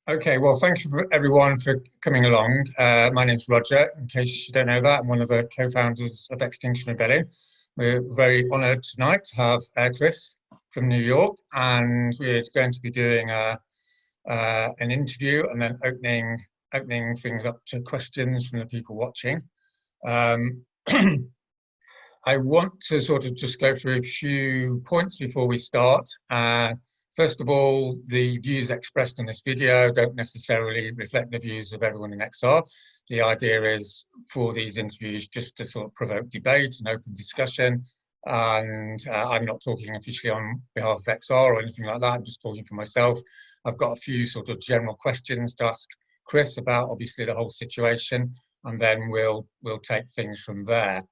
Okay, well, thank you for everyone for coming along. My name's Roger. In case you don't know that, I'm one of the co-founders of Extinction Rebellion. We're very honoured tonight to have Chris from New York, and we're going to be doing an interview and then opening things up to questions from the people watching. Um, I want to sort of just go through a few points before we start. First of all, the views expressed in this video don't necessarily reflect the views of everyone in XR. The idea is for these interviews just to sort of provoke debate and open discussion. And I'm not talking officially on behalf of XR or anything like that. I'm just talking for myself. I've got a few sort of general questions to ask Chris about obviously the whole situation, and then we'll take things from there.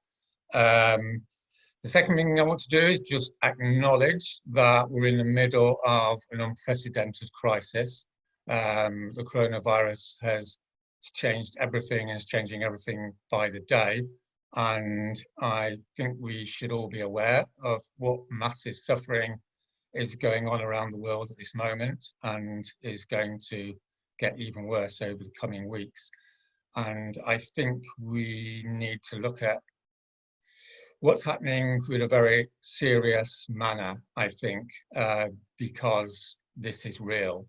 The second thing I want to do is just acknowledge that we're in the middle of an unprecedented crisis. The coronavirus has changed everything and is changing everything by the day. And I think we should all be aware of what massive suffering is going on around the world at this moment and is going to get even worse over the coming weeks. And I think we need to look at what's happening with a very serious manner, I think, because this is real.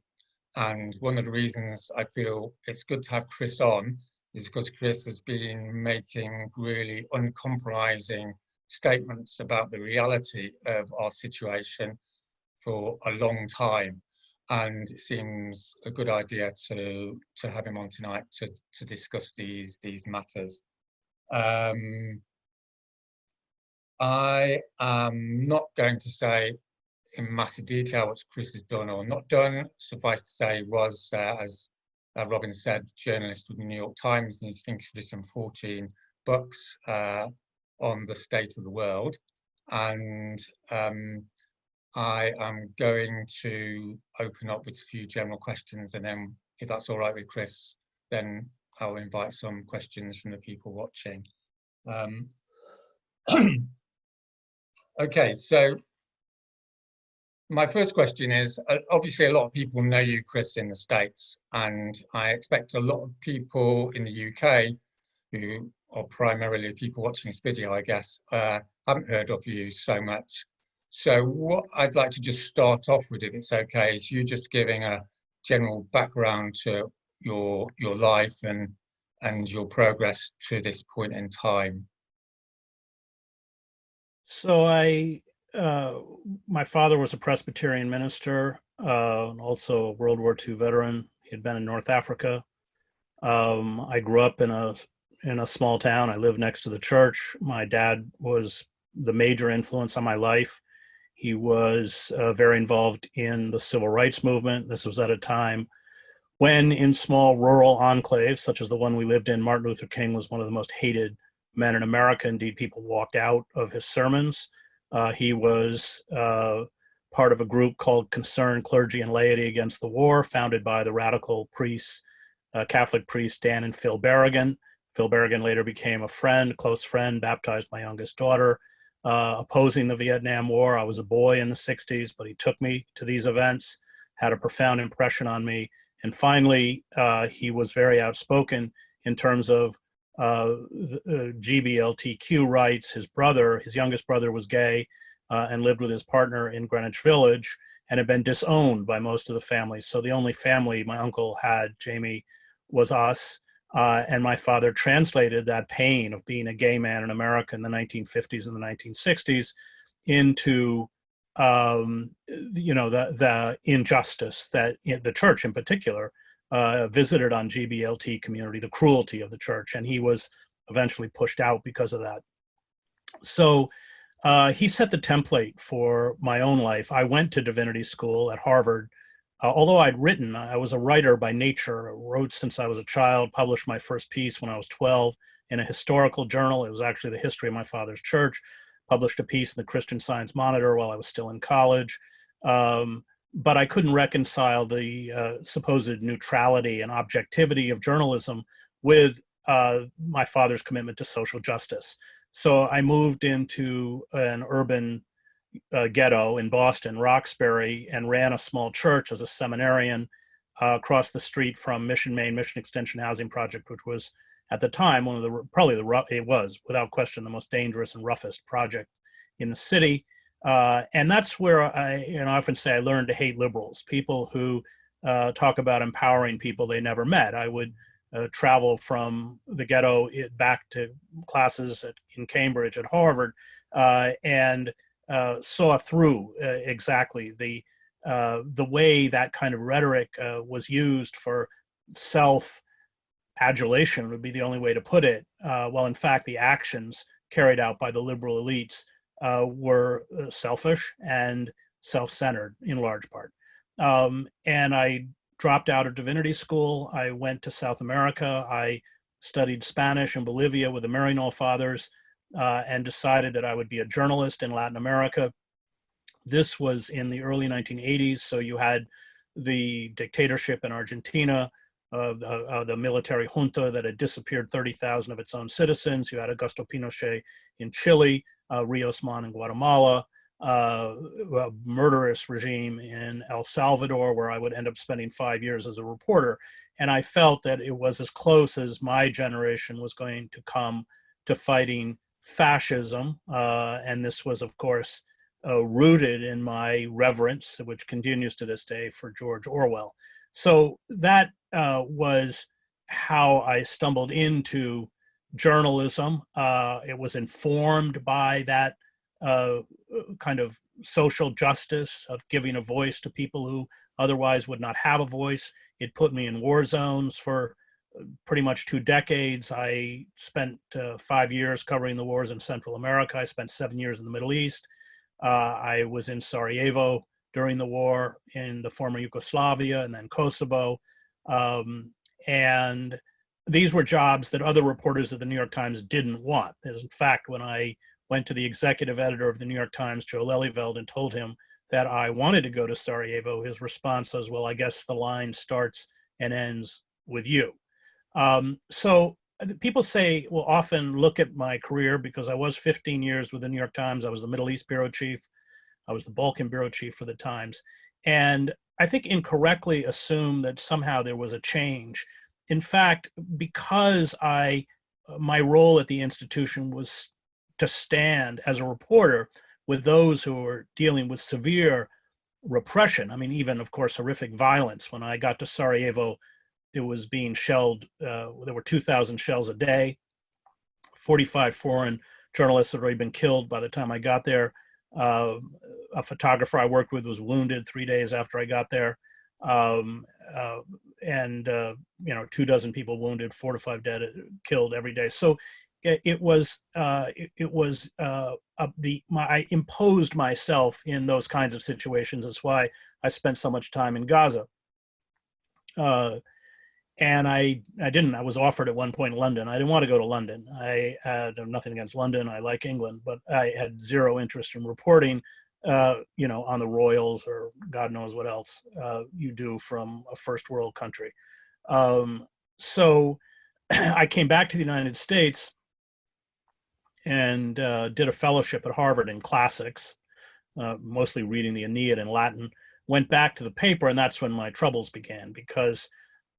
And one of the reasons I feel it's good to have Chris on is because Chris has been making really uncompromising statements about the reality of our situation for a long time. And it seems a good idea to have him on tonight to discuss these matters. I am not going to say in massive detail what Chris has done or not done. Suffice to say, was, as Robin said, journalist with the New York Times, and he's written 14 books on the state of the world. And I am going to open up with a few general questions, and then if that's all right with Chris, then I'll invite some questions from the people watching. Okay, so my first question is, obviously a lot of people know you, Chris, in the States, and I expect a lot of people in the UK who are primarily people watching this video, I guess, haven't heard of you so much. So what I'd like to just start off with, if it's okay, is you just giving a general background to your life and your progress to this point in time. So my father was a Presbyterian minister, also a World War II veteran. He had been in North Africa. I grew up in a small town. I lived next to the church. My dad was the major influence on my life. He was very involved in the civil rights movement. This was at a time when in small rural enclaves, such as the one we lived in, Martin Luther King was one of the most hated men in America. Indeed, people walked out of his sermons. He was part of a group called Concerned Clergy and Laity Against the War, founded by the radical priests, Catholic priests Dan and Phil Berrigan. Phil Berrigan later became a close friend, baptized my youngest daughter, opposing the Vietnam War. I was a boy in the 60s, but he took me to these events, had a profound impression on me. And finally, he was very outspoken in terms of GBLTQ rights. His youngest brother was gay and lived with his partner in Greenwich Village and had been disowned by most of the family. So the only family my uncle had, Jamie, was us. And my father translated that pain of being a gay man in America in the 1950s and the 1960s into the injustice that the church in particular visited on GBLT community, the cruelty of the church, and he was eventually pushed out because of that. So he set the template for my own life. I went to divinity school at Harvard. Although I was a writer by nature. I wrote since I was a child, published my first piece when I was 12 in a historical journal. It was actually the history of my father's church. Published a piece in the Christian Science Monitor while I was still in college. But I couldn't reconcile the supposed neutrality and objectivity of journalism with my father's commitment to social justice. So I moved into an urban ghetto in Boston, Roxbury, and ran a small church as a seminarian across the street from Mission Main Mission Extension Housing Project, which was at the time one of the it was without question the most dangerous and roughest project in the city. And that's where I often say I learned to hate liberals, people who talk about empowering people they never met. I would travel from the ghetto back to classes in Cambridge at Harvard, and saw through exactly the way that kind of rhetoric was used for self-adulation would be the only way to put it. While in fact the actions carried out by the liberal elites were selfish and self-centered in large part. And I dropped out of divinity school. I went to South America. I studied Spanish in Bolivia with the Maryknoll Fathers, and decided that I would be a journalist in Latin America. This was in the early 1980s, so you had the dictatorship in Argentina, the military junta that had disappeared 30,000 of its own citizens. You had Augusto Pinochet in Chile, Rios Mon in Guatemala, a murderous regime in El Salvador, where I would end up spending 5 years as a reporter. And I felt that it was as close as my generation was going to come to fighting fascism. And this was, of course, rooted in my reverence, which continues to this day, for George Orwell. So that was how I stumbled into journalism. It was informed by that kind of social justice of giving a voice to people who otherwise would not have a voice. It put me in war zones for pretty much 2 decades. I spent 5 years covering the wars in Central America. I spent 7 years in the Middle East. I was in Sarajevo during the war in the former Yugoslavia and then Kosovo. And these were jobs that other reporters at the New York Times didn't want. As in fact, when I went to the executive editor of the New York Times, Joe Lelyveld, and told him that I wanted to go to Sarajevo, his response was, well, I guess the line starts and ends with you. So people say, will often look at my career, because I was 15 years with the New York Times. I was the Middle East bureau chief. I was the Balkan bureau chief for the Times. And I think incorrectly assume that somehow there was a change. In fact, because my role at the institution was to stand as a reporter with those who were dealing with severe repression. I mean, even, of course, horrific violence. When I got to Sarajevo, it was being shelled. There were 2,000 shells a day. 45 foreign journalists had already been killed by the time I got there. A photographer I worked with was wounded 3 days after I got there. And 24 people wounded, 4 to 5 dead, killed every day. So I imposed myself in those kinds of situations. That's why I spent so much time in Gaza. And I was offered at one point in London. I didn't want to go to London. I had nothing against London. I like England, but I had zero interest in reporting, on the royals or God knows what else you do from a first world country. So I came back to the United States and did a fellowship at Harvard in classics, mostly reading the Aeneid in Latin. Went back to the paper, and that's when my troubles began, because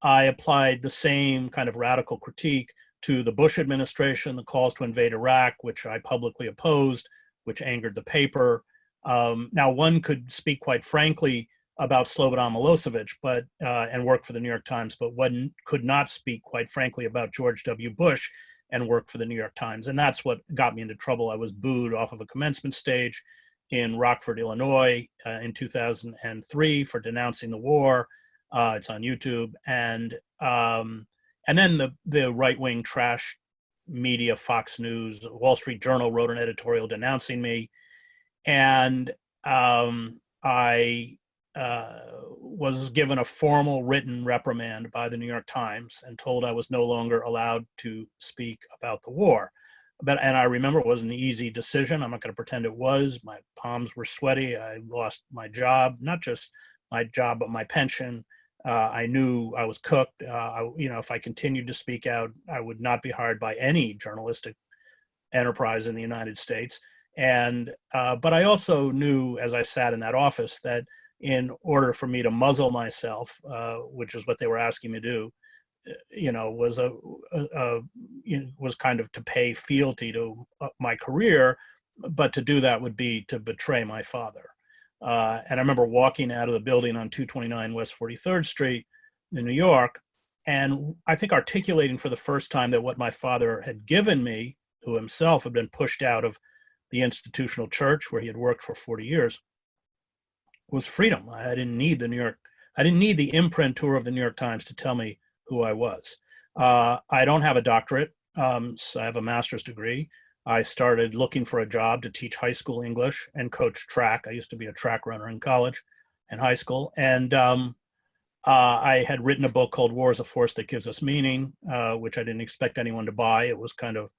I applied the same kind of radical critique to the Bush administration, the calls to invade Iraq, which I publicly opposed, which angered the paper. Now, one could speak quite frankly about Slobodan Milosevic, and work for the New York Times, but one could not speak quite frankly about George W. Bush and work for the New York Times. And that's what got me into trouble. I was booed off of a commencement stage in Rockford, Illinois in 2003 for denouncing the war. It's on YouTube. And then the right-wing trash media, Fox News, Wall Street Journal wrote an editorial denouncing me. And I was given a formal written reprimand by the New York Times and told I was no longer allowed to speak about the war. And I remember it was an easy decision. I'm not going to pretend it was. My palms were sweaty. I lost my job, not just my job, but my pension. I knew I was cooked. If I continued to speak out, I would not be hired by any journalistic enterprise in the United States. And but I also knew, as I sat in that office, that in order for me to muzzle myself, which is what they were asking me to do, was kind of to pay fealty to my career, but to do that would be to betray my father. And I remember walking out of the building on 229 West 43rd Street in New York, and I think articulating for the first time that what my father had given me, who himself had been pushed out of the institutional church where he had worked for 40 years, was freedom. I didn't need the imprimatur of the New York Times to tell me who I was. I don't have a doctorate, so I have a master's degree. I started looking for a job to teach high school English and coach track. I used to be a track runner in college and high school. And I had written a book called War is a Force That Gives Us Meaning, which I didn't expect anyone to buy. It was kind of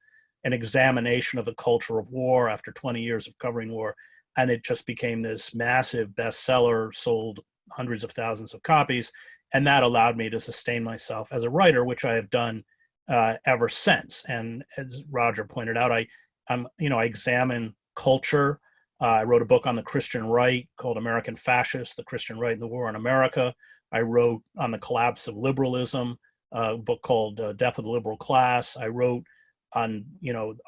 an examination of the culture of war after 20 years of covering war. And it just became this massive bestseller, sold hundreds of thousands of copies. And that allowed me to sustain myself as a writer, which I have done ever since. And as Roger pointed out, I examine culture. I wrote a book on the Christian right called American Fascists, the Christian Right and the War on America. I wrote on the collapse of liberalism, a book called Death of the Liberal Class. I wrote on,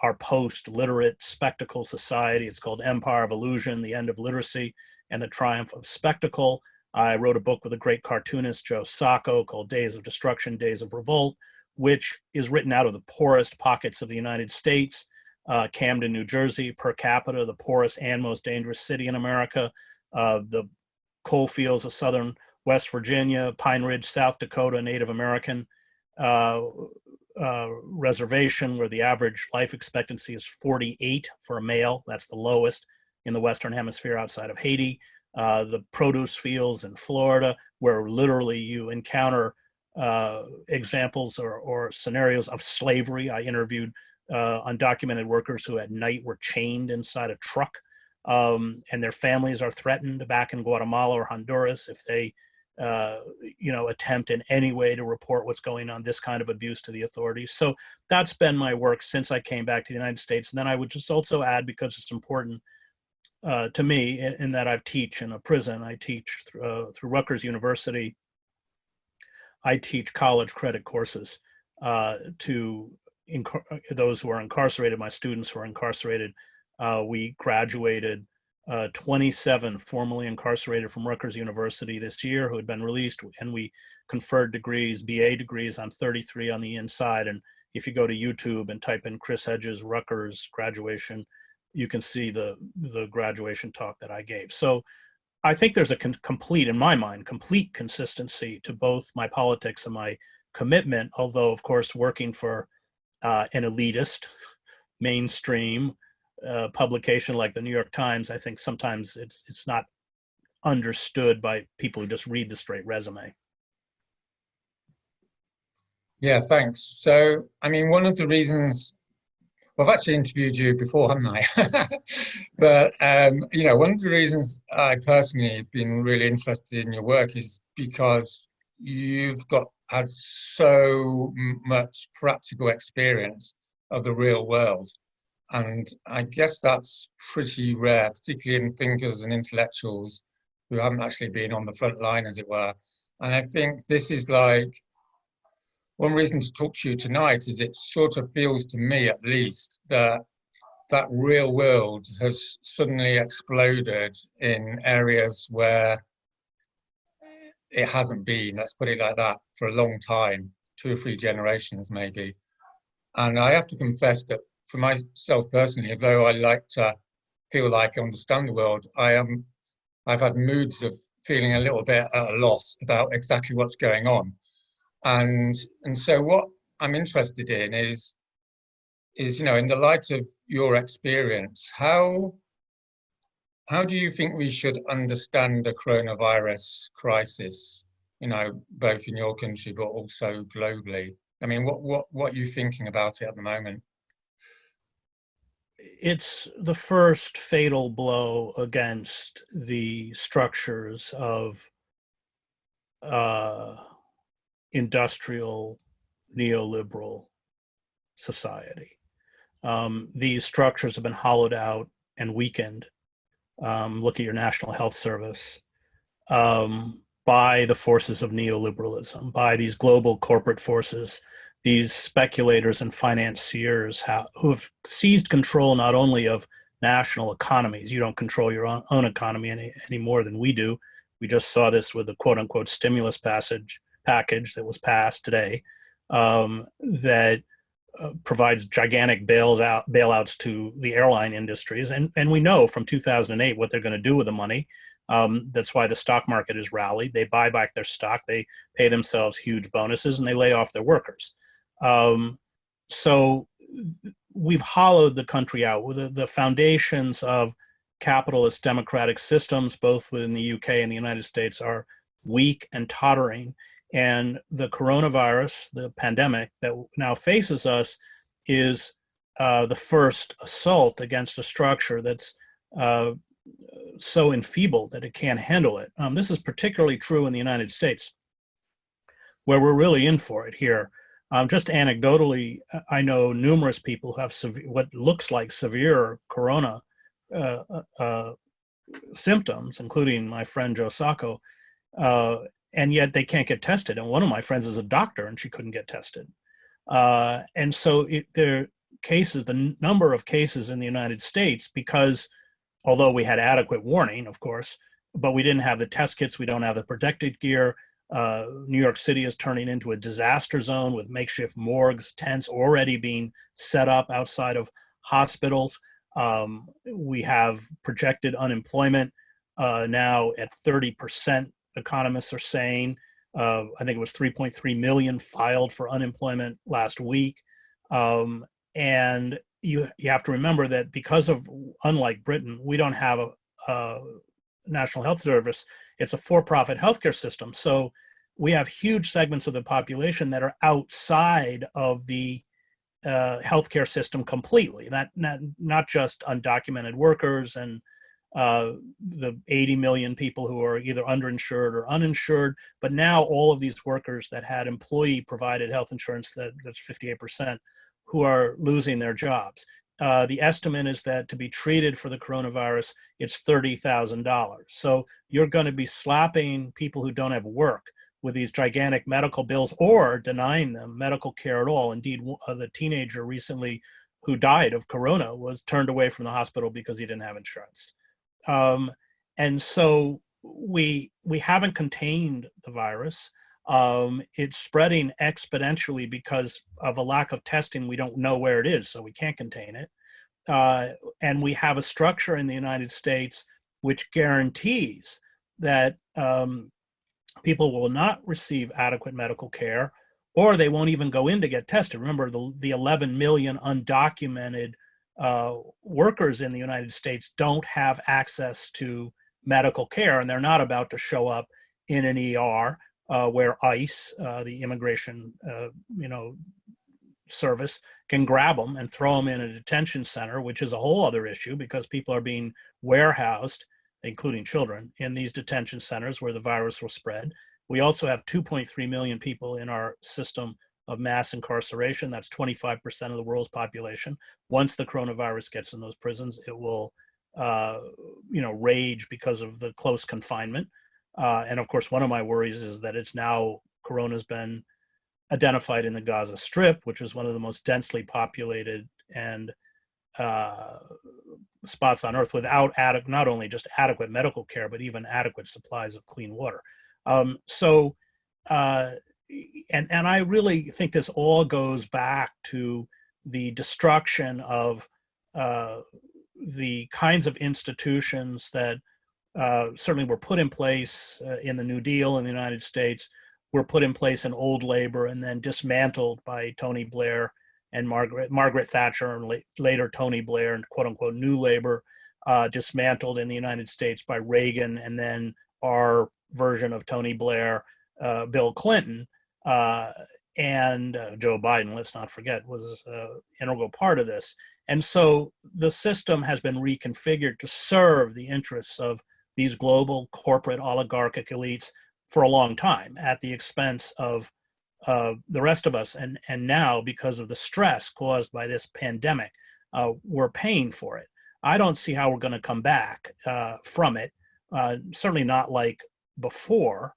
our post-literate spectacle society. It's called Empire of Illusion, the End of Literacy and the Triumph of Spectacle. I wrote a book with a great cartoonist, Joe Sacco, called Days of Destruction, Days of Revolt, which is written out of the poorest pockets of the United States. Camden, New Jersey, per capita, the poorest and most dangerous city in America. The coal fields of southern West Virginia, Pine Ridge, South Dakota, Native American reservation, where the average life expectancy is 48 for a male. That's the lowest in the Western Hemisphere outside of Haiti. The produce fields in Florida, where literally you encounter examples or scenarios of slavery. I interviewed undocumented workers who at night were chained inside a truck, and their families are threatened back in Guatemala or Honduras if they attempt in any way to report what's going on, this kind of abuse to the authorities. So that's been my work since I came back to the United States. And then I would just also add, because it's important to me, in that I teach in a prison. I teach through Rutgers University. I teach college credit courses to those who are incarcerated, my students who are incarcerated. We graduated 27 formerly incarcerated from Rutgers University this year who had been released, and we conferred degrees, BA degrees, on 33 on the inside. And if you go to YouTube and type in Chris Hedges Rutgers graduation, you can see the graduation talk that I gave. So I think there's a complete, in my mind, complete consistency to both my politics and my commitment, although, of course, working for an elitist, mainstream publication like the New York Times, I think sometimes it's not understood by people who just read the straight resume. Yeah, thanks. So, I mean, one of the reasons, well, I've actually interviewed you before, haven't I? But, one of the reasons I personally have been really interested in your work is because you've had so much practical experience of the real world. And I guess that's pretty rare, particularly in thinkers and intellectuals who haven't actually been on the front line, as it were. And I think this is like, one reason to talk to you tonight is it sort of feels to me, at least, that that real world has suddenly exploded in areas where it hasn't been, let's put it like that, for a long time, 2 or 3 generations maybe. And I have to confess that for myself personally, although I like to feel like I understand the world, I've had moods of feeling a little bit at a loss about exactly what's going on. And so what I'm interested in is in the light of your experience, how do you think we should understand the coronavirus crisis, both in your country but also globally? I mean, what are you thinking about it at the moment? It's the first fatal blow against the structures of industrial neoliberal society. These structures have been hollowed out and weakened. Look at your National Health Service. by the forces of neoliberalism, by these global corporate forces, these speculators and financiers who have seized control not only of national economies. You don't control your own economy any more than we do. We just saw this with the quote unquote stimulus package that was passed today, that provides gigantic bailouts to the airline industries. And we know from 2008 what they're going to do with the money. That's why the stock market has rallied. They buy back their stock, they pay themselves huge bonuses, and they lay off their workers. So we've hollowed the country out. The foundations of capitalist democratic systems, both within the UK and the United States, are weak and tottering. And the coronavirus, the pandemic that now faces us, is the first assault against a structure that's so enfeebled that it can't handle it. This is particularly true in the United States, where we're really in for it here. Just anecdotally, I know numerous people who have what looks like severe corona symptoms, including my friend Joe Sacco, and yet they can't get tested. And one of my friends is a doctor, and she couldn't get tested. And so the number of cases in the United States, because although we had adequate warning, of course, but we didn't have the test kits, we don't have the protective gear. New York City is turning into a disaster zone with makeshift morgues, tents already being set up outside of hospitals. We have projected unemployment now at 30%, economists are saying. I think it was 3.3 million filed for unemployment last week. And you have to remember that because of, unlike Britain, we don't have a National Health Service. It's a for-profit healthcare system. So we have huge segments of the population that are outside of the healthcare system completely. Not just undocumented workers and the 80 million people who are either underinsured or uninsured, but now all of these workers that had employee-provided health insurance, that's 58%, who are losing their jobs. The estimate is that to be treated for the coronavirus, it's $30,000. So you're going to be slapping people who don't have work with these gigantic medical bills, or denying them medical care at all. Indeed, the teenager recently who died of corona was turned away from the hospital because he didn't have insurance. And so we haven't contained the virus. It's spreading exponentially because of a lack of testing. We don't know where it is, so we can't contain it. And we have a structure in the United States which guarantees that people will not receive adequate medical care, or they won't even go in to get tested. Remember, the 11 million undocumented workers in the United States don't have access to medical care, and they're not about to show up in an ER where ICE, the immigration service, can grab them and throw them in a detention center, which is a whole other issue because people are being warehoused, including children, in these detention centers where the virus will spread. We also have 2.3 million people in our system of mass incarceration. That's 25% of the world's population. Once the coronavirus gets in those prisons, it will rage because of the close confinement. And of course, one of my worries is that corona's been identified in the Gaza Strip, which is one of the most densely populated and spots on Earth without not only just adequate medical care, but even adequate supplies of clean water. And I really think this all goes back to the destruction of the kinds of institutions that certainly were put in place in the New Deal in the United States, were put in place in old labor and then dismantled by Tony Blair and Margaret Thatcher, and later Tony Blair and quote unquote new labor, dismantled in the United States by Reagan, and then our version of Tony Blair, Bill Clinton, and Joe Biden, let's not forget, was an integral part of this. And so the system has been reconfigured to serve the interests of these global corporate oligarchic elites for a long time at the expense of the rest of us. And now, because of the stress caused by this pandemic, we're paying for it. I don't see how we're going to come back from it. Certainly not like before.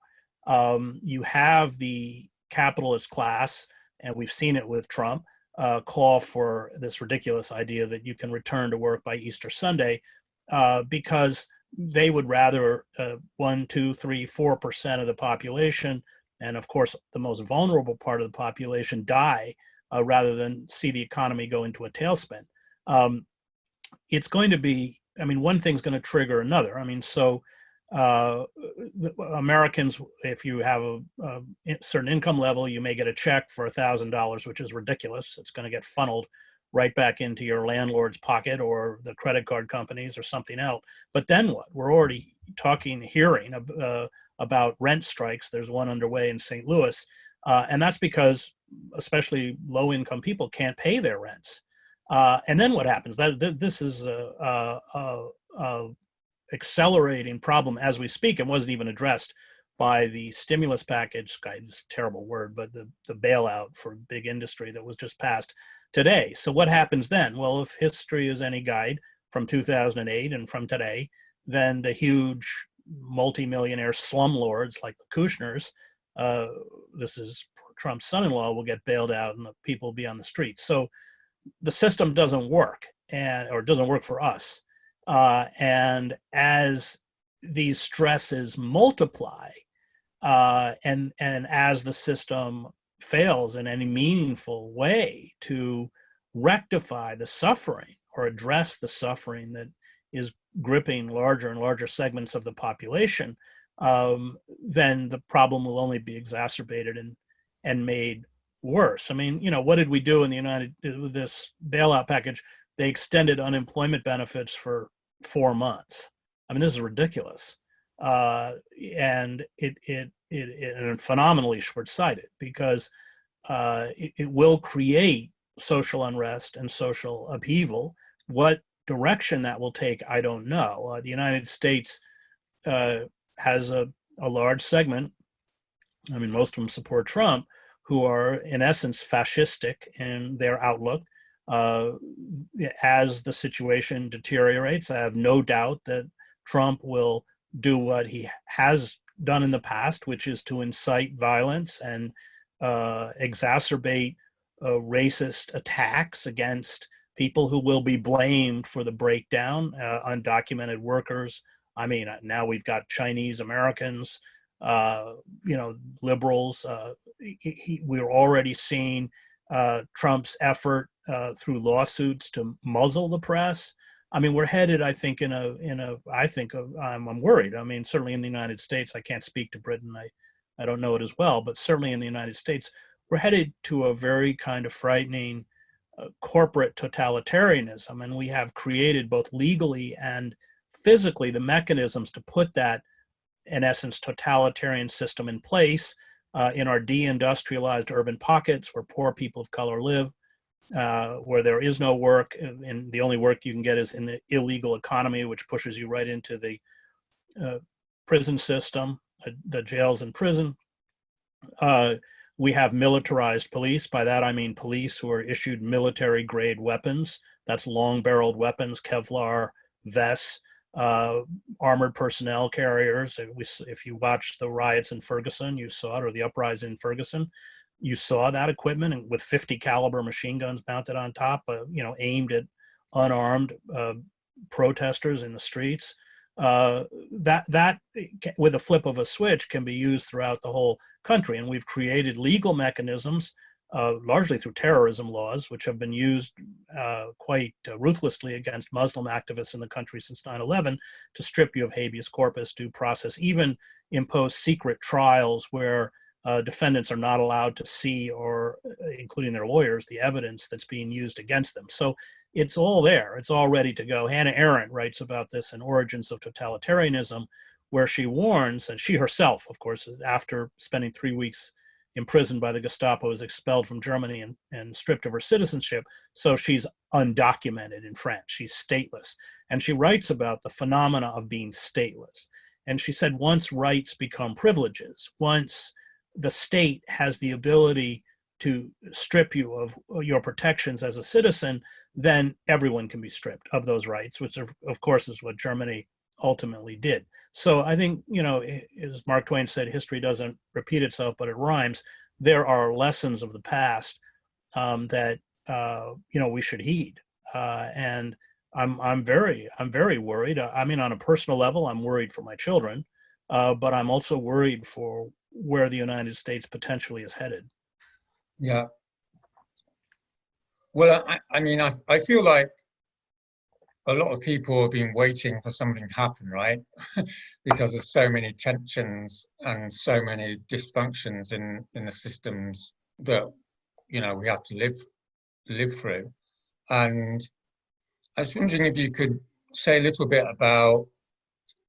You have the capitalist class, and we've seen it with Trump, call for this ridiculous idea that you can return to work by Easter Sunday, because they would rather 1, 2, 3, 4% of the population, and of course the most vulnerable part of the population, die rather than see the economy go into a tailspin. It's going to be, I mean, one thing's going to trigger another. I mean, so Americans, if you have a certain income level, you may get a check for $1,000, which is ridiculous. It's going to get funneled right back into your landlord's pocket or the credit card companies or something else. But then what? We're already hearing about rent strikes. There's one underway in St. Louis, and that's because especially low-income people can't pay their rents. And then what happens? This is a accelerating problem as we speak, and wasn't even addressed by the stimulus package. It's a terrible word, but the bailout for big industry that was just passed today. So what happens then? Well, if history is any guide from 2008 and from today, then the huge multimillionaire slumlords like the Kushners, this is Trump's son-in-law, will get bailed out and the people will be on the streets. So the system doesn't work, or doesn't work for us. And as these stresses multiply, and as the system fails in any meaningful way to rectify the suffering or address the suffering that is gripping larger and larger segments of the population, then the problem will only be exacerbated and made worse. I mean, what did we do with this bailout package? They extended unemployment benefits for 4 months. I mean, this is ridiculous, and it phenomenally short-sighted, because it will create social unrest and social upheaval. What direction that will take, I don't know. The United States has a large segment. I mean, most of them support Trump, who are in essence fascistic in their outlook. As the situation deteriorates, I have no doubt that Trump will do what he has done in the past, which is to incite violence and exacerbate racist attacks against people who will be blamed for the breakdown, undocumented workers. I mean, now we've got Chinese Americans, liberals. We're already seeing Trump's effort through lawsuits to muzzle the press. I mean, we're headed, I think, I'm worried. I mean, certainly in the United States, I can't speak to Britain. I don't know it as well, but certainly in the United States, we're headed to a very kind of frightening corporate totalitarianism. And we have created both legally and physically the mechanisms to put that, in essence, totalitarian system in place in our deindustrialized urban pockets where poor people of color live, where there is no work, and the only work you can get is in the illegal economy, which pushes you right into the prison system, the jails and prison. We have militarized police. By that I mean police who are issued military-grade weapons. That's long-barreled weapons, Kevlar vests, armored personnel carriers. If you watched the riots in Ferguson, you saw it, or the uprising in Ferguson, you saw that equipment, and with 50 caliber machine guns mounted on top, aimed at unarmed protesters in the streets. That with a flip of a switch can be used throughout the whole country. And we've created legal mechanisms, largely through terrorism laws, which have been used quite ruthlessly against Muslim activists in the country since 9/11, to strip you of habeas corpus, due process, even impose secret trials where defendants are not allowed to see, or including their lawyers, the evidence that's being used against them. So it's all there. It's all ready to go. Hannah Arendt writes about this in Origins of Totalitarianism, where she warns, and she herself, of course, after spending 3 weeks imprisoned by the Gestapo, is expelled from Germany and stripped of her citizenship. So she's undocumented in France. She's stateless. And she writes about the phenomena of being stateless. And she said, once rights become privileges, once the state has the ability to strip you of your protections as a citizen, then everyone can be stripped of those rights, which of course is what Germany ultimately did. So I think, as Mark Twain said, history doesn't repeat itself, but it rhymes. There are lessons of the past that we should heed, and I'm very worried. I mean, on a personal level, I'm worried for my children, but I'm also worried for where the United States potentially is headed. Yeah. Well, I mean, I feel like a lot of people have been waiting for something to happen, right? Because there's so many tensions and so many dysfunctions in the systems that we have to live through. And I was wondering if you could say a little bit about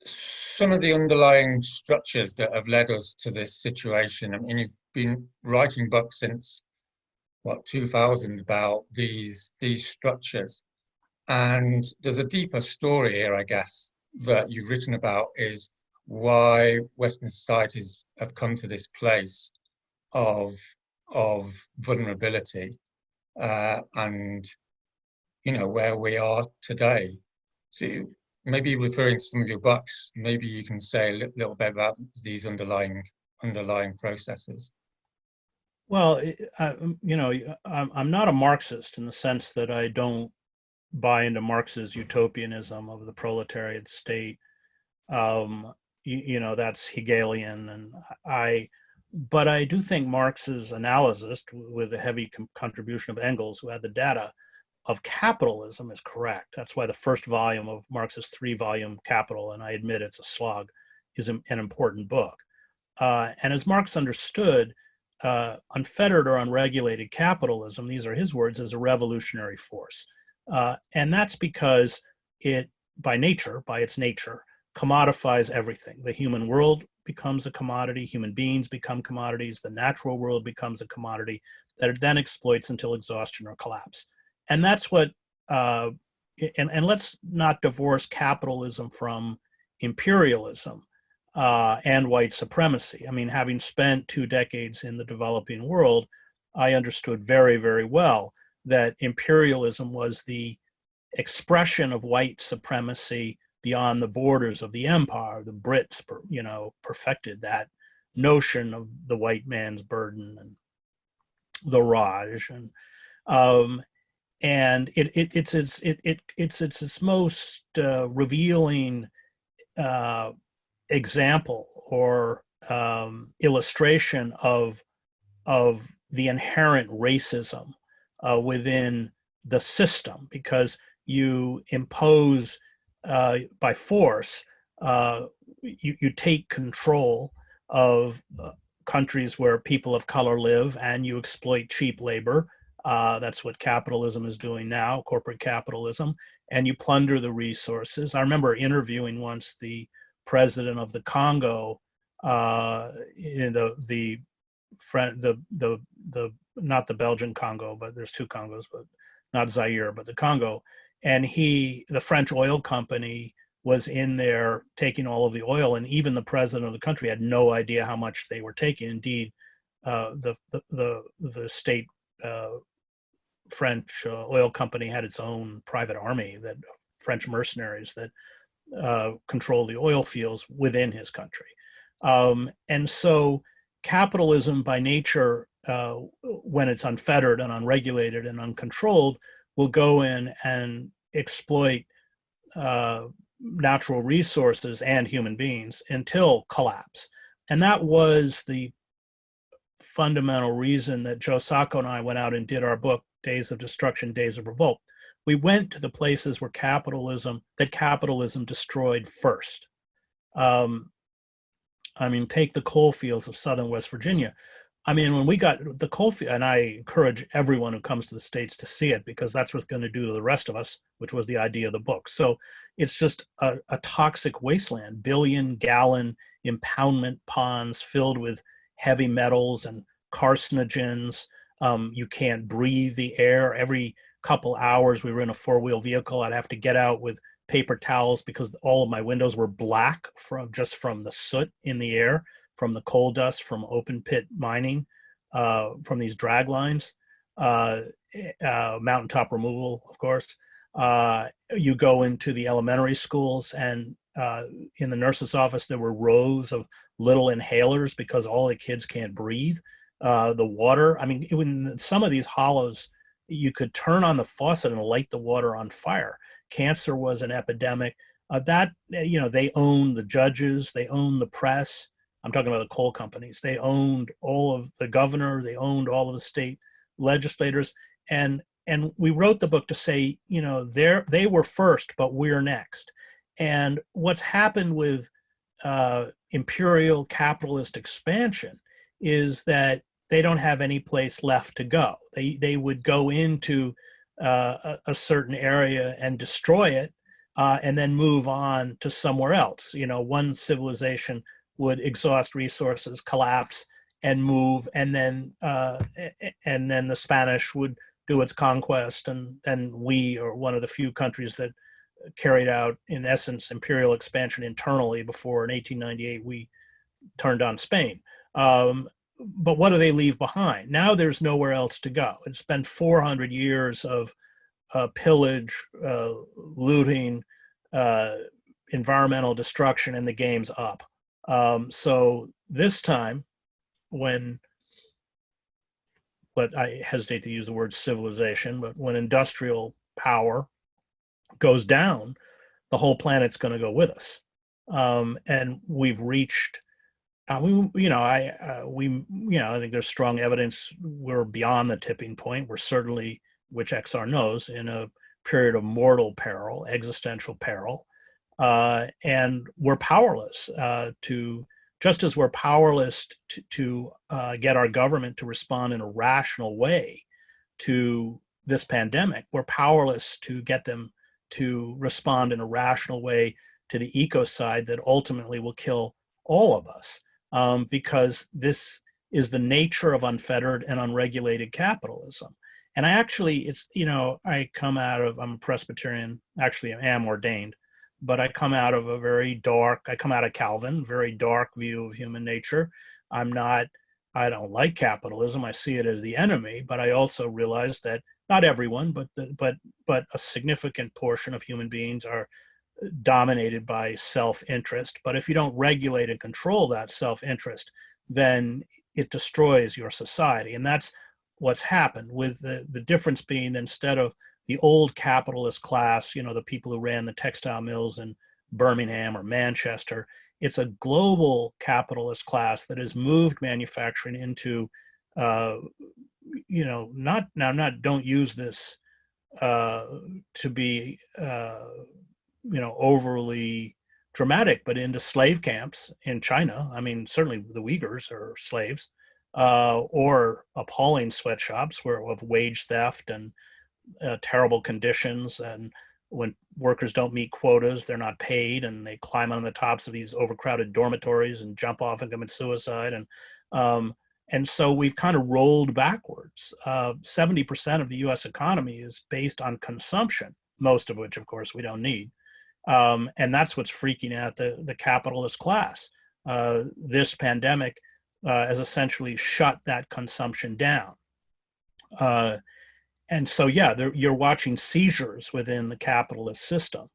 some of the underlying structures that have led us to this situation. I mean, you've been writing books since what 2000 about these structures, and there's a deeper story here, I guess, that you've written about, is why Western societies have come to this place of vulnerability, and where we are today. So maybe referring to some of your books, maybe you can say a little bit about these underlying processes. Well, I'm not a Marxist in the sense that I don't buy into Marx's utopianism of the proletariat state. That's Hegelian, but I do think Marx's analysis, with a heavy contribution of Engels, who had the data of capitalism, is correct. That's why the first volume of Marx's 3-volume Capital, and I admit it's a slog, is an important book. And as Marx understood, unfettered or unregulated capitalism, these are his words, is a revolutionary force. And that's because it, by its nature, commodifies everything. The human world becomes a commodity, human beings become commodities, the natural world becomes a commodity that it then exploits until exhaustion or collapse. And that's what, and let's not divorce capitalism from imperialism and white supremacy. I mean, having spent 2 decades in the developing world, I understood very, very well that imperialism was the expression of white supremacy beyond the borders of the empire. The Brits, perfected that notion of the white man's burden and the Raj, and it's its most revealing example or illustration of the inherent racism within the system, because you impose by force, you take control of countries where people of color live, and you exploit cheap labor. That's what capitalism is doing now, corporate capitalism, and you plunder the resources. I remember interviewing once the president of the Congo, not the Belgian Congo, but there's 2 Congos, but not Zaire, but the Congo. And the French oil company was in there taking all of the oil, and even the president of the country had no idea how much they were taking. Indeed, the state French oil company had its own private army, that French mercenaries that control the oil fields within his country. And so capitalism by nature, when it's unfettered and unregulated and uncontrolled, will go in and exploit natural resources and human beings until collapse. And that was the fundamental reason that Joe Sacco and I went out and did our book, Days of Destruction, Days of Revolt. We went to the places where capitalism destroyed first. Take the coal fields of southern West Virginia. When we got the coal field, and I encourage everyone who comes to the States to see it, because that's what's going to do to the rest of us, which was the idea of the book. So it's just a toxic wasteland, billion-gallon impoundment ponds filled with heavy metals and carcinogens. You can't breathe the air. Every couple hours, we were in a 4-wheel vehicle. I'd have to get out with paper towels because all of my windows were black from the soot in the air, from the coal dust, from open pit mining, from these drag lines, mountaintop removal, of course. You go into the elementary schools, and in the nurse's office, there were rows of little inhalers because all the kids can't breathe. The water, I mean, in some of these hollows, you could turn on the faucet and light the water on fire. Cancer was an epidemic. They owned the judges, they owned the press. I'm talking about the coal companies. They owned all of the governor, they owned all of the state legislators. And we wrote the book to say, they were first, but we're next. And what's happened with imperial capitalist expansion is that they don't have any place left to go. They would go into a certain area and destroy it, and then move on to somewhere else. One civilization would exhaust resources, collapse, and move, and then the Spanish would do its conquest, and we are one of the few countries that carried out, in essence, imperial expansion internally before in 1898 we turned on Spain. But what do they leave behind? Now there's nowhere else to go. It's been 400 years of pillage, looting, environmental destruction, and the game's up. So this time, but I hesitate to use the word civilization, but when industrial power goes down, the whole planet's going to go with us. And we've reached, I think there's strong evidence we're beyond the tipping point. We're certainly, which XR knows, in a period of mortal peril, existential peril. And we're powerless just as we're powerless to get our government to respond in a rational way to this pandemic, we're powerless to get them to respond in a rational way to the ecocide that ultimately will kill all of us, because this is the nature of unfettered and unregulated capitalism. And I'm a Presbyterian, actually I am ordained, but I come out of Calvin, very dark view of human nature. I don't like capitalism. I see it as the enemy, but I also realize that not everyone, but a significant portion of human beings are dominated by self-interest. But if you don't regulate and control that self-interest, then it destroys your society. And that's what's happened, with the difference being, instead of the old capitalist class, the people who ran the textile mills in Birmingham or Manchester, it's a global capitalist class that has moved manufacturing into, don't use this to be, overly dramatic, but into slave camps in China. I mean, certainly the Uyghurs are slaves, or appalling sweatshops of wage theft and terrible conditions. And when workers don't meet quotas, they're not paid, and they climb on the tops of these overcrowded dormitories and jump off and commit suicide. And so we've kind of rolled backwards. 70% of the U.S. economy is based on consumption, most of which, of course, we don't need. And that's what's freaking out the capitalist class. This pandemic has essentially shut that consumption down. And so, you're watching seizures within the capitalist system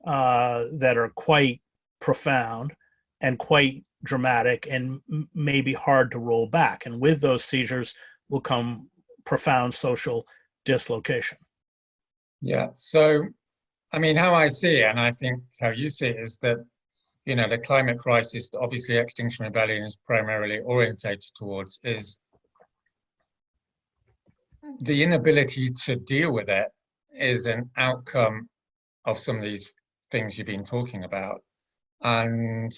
that are quite profound and quite dramatic, and maybe hard to roll back. And with those seizures will come profound social dislocation. Yeah. So, I mean, how I see it, and I think how you see it, is that, the climate crisis, obviously Extinction Rebellion is primarily orientated towards, is the inability to deal with it is an outcome of some of these things you've been talking about. And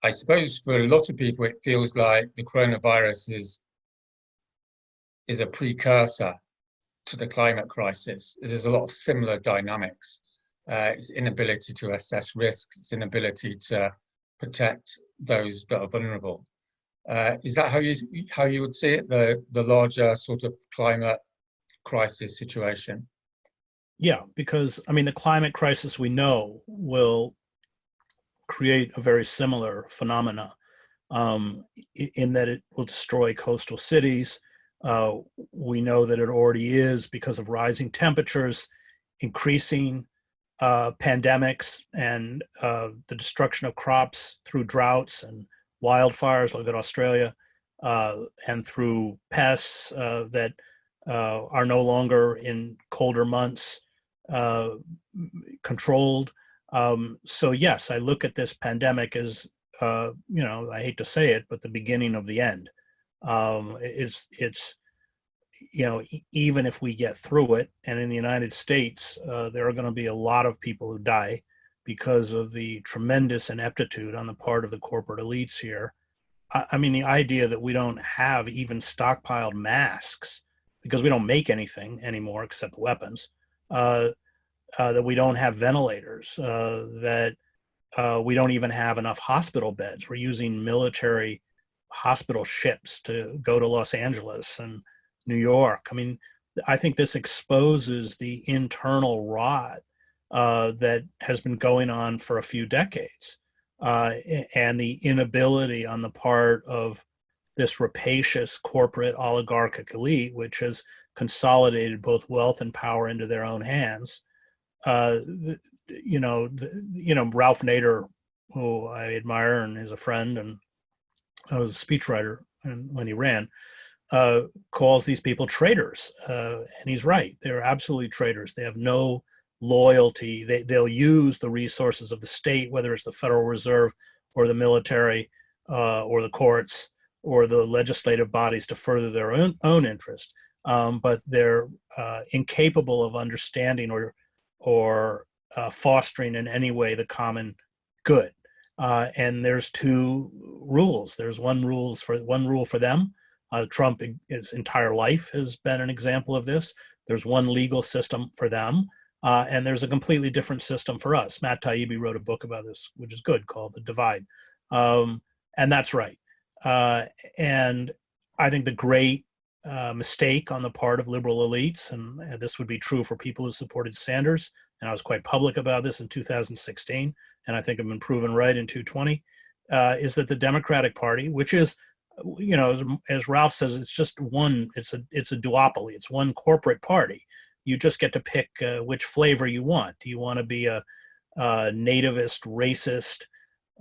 I suppose for a lot of people, it feels like the coronavirus is a precursor to the climate crisis. There's a lot of similar dynamics. Its inability to assess risk, its inability to protect those that are vulnerable. Is that how you would see it, the larger sort of climate crisis situation? Yeah, because the climate crisis, we know, will create a very similar phenomena, in that it will destroy coastal cities. We know that it already is, because of rising temperatures, increasing pandemics and the destruction of crops through droughts and wildfires, look at Australia, and through pests that are no longer in colder months controlled. So yes, I look at this pandemic as, I hate to say it, but the beginning of the end. It's even if we get through it, and in the United States, there are going to be a lot of people who die because of the tremendous ineptitude on the part of the corporate elites here. I mean, the idea that we don't have even stockpiled masks because we don't make anything anymore except weapons, that we don't have ventilators, that we don't even have enough hospital beds. We're using military hospital ships to go to Los Angeles and New York. I mean, I think this exposes the internal rot that has been going on for a few decades, and the inability on the part of this rapacious corporate oligarchic elite, which has consolidated both wealth and power into their own hands. Ralph Nader, who I admire and is a friend, and I was a speechwriter when he ran, calls these people traitors, and he's right. They're absolutely traitors. They have no loyalty. They'll use the resources of the state, whether it's the Federal Reserve or the military or the courts or the legislative bodies, to further their own interest. But they're incapable of understanding or fostering in any way the common good. And there's two rules. There's one rule for them. Trump, his entire life, has been an example of this. There's one legal system for them, and there's a completely different system for us. Matt Taibbi wrote a book about this, which is good, called The Divide. And that's right. And I think the great mistake on the part of liberal elites, and this would be true for people who supported Sanders, and I was quite public about this in 2016, and I think I've been proven right in 2020, is that the Democratic Party, which is, as Ralph says, it's just one, it's a duopoly. It's one corporate party. You just get to pick which flavor you want. Do you want to be a nativist, racist,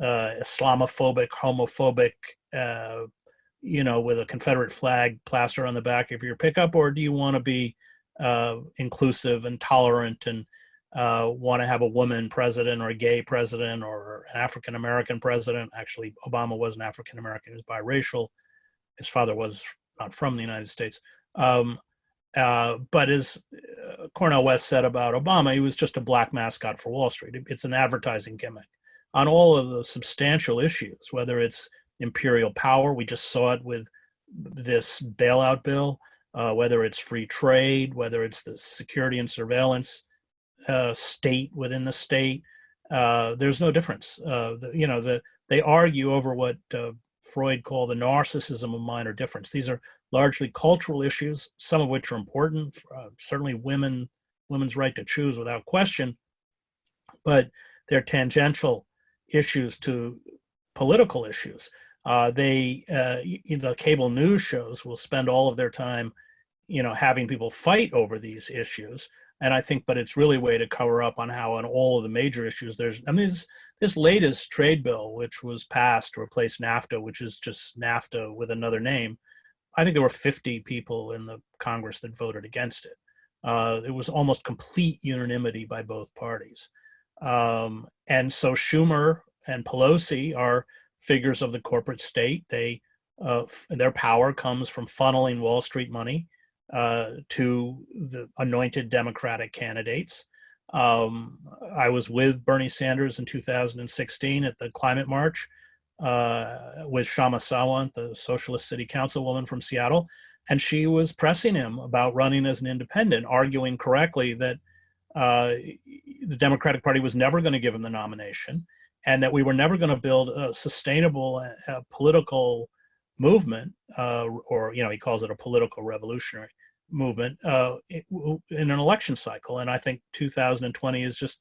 Islamophobic, homophobic, with a Confederate flag plastered on the back of your pickup, or do you want to be inclusive and tolerant and want to have a woman president or a gay president or an African-American president? Actually, Obama wasn't African-American, he was biracial. His father was not from the United States. But as Cornel West said about Obama, he was just a black mascot for Wall Street. It's an advertising gimmick. On all of the substantial issues, whether it's imperial power, we just saw it with this bailout bill, whether it's free trade, whether it's the security and surveillance state within the state, there's no difference. They argue over what Freud called the narcissism of minor difference. These are largely cultural issues, some of which are important, certainly women's right to choose without question, but they're tangential issues to political issues. The cable news shows will spend all of their time, having people fight over these issues. And I think, but it's really a way to cover up on how on all of the major issues this latest trade bill, which was passed to replace NAFTA, which is just NAFTA with another name. I think there were 50 people in the Congress that voted against it. It was almost complete unanimity by both parties. And so Schumer and Pelosi are figures of the corporate state. Their power comes from funneling Wall Street money to the anointed Democratic candidates. I was with Bernie Sanders in 2016 at the climate march with Shama Sawant, the socialist city councilwoman from Seattle, and she was pressing him about running as an independent, arguing correctly that the Democratic Party was never going to give him the nomination, and that we were never going to build a sustainable political movement, or he calls it a political revolutionary movement in an election cycle. And I think 2020 has just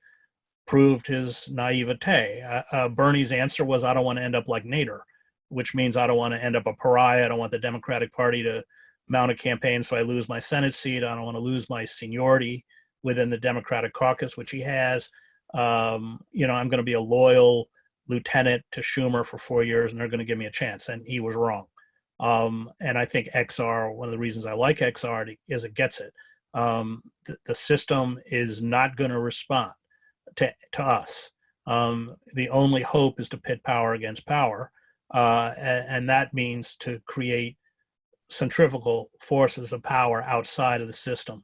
proved his naivete. Bernie's answer was, I don't want to end up like Nader, which means I don't want to end up a pariah. I don't want the Democratic Party to mount a campaign so I lose my Senate seat. I don't want to lose my seniority within the Democratic caucus, which he has. I'm going to be a loyal lieutenant to Schumer for 4 years and they're going to give me a chance. And he was wrong. And I think XR, one of the reasons I like XR is it gets it. The system is not going to respond to us. The only hope is to pit power against power. And that means to create centrifugal forces of power outside of the system.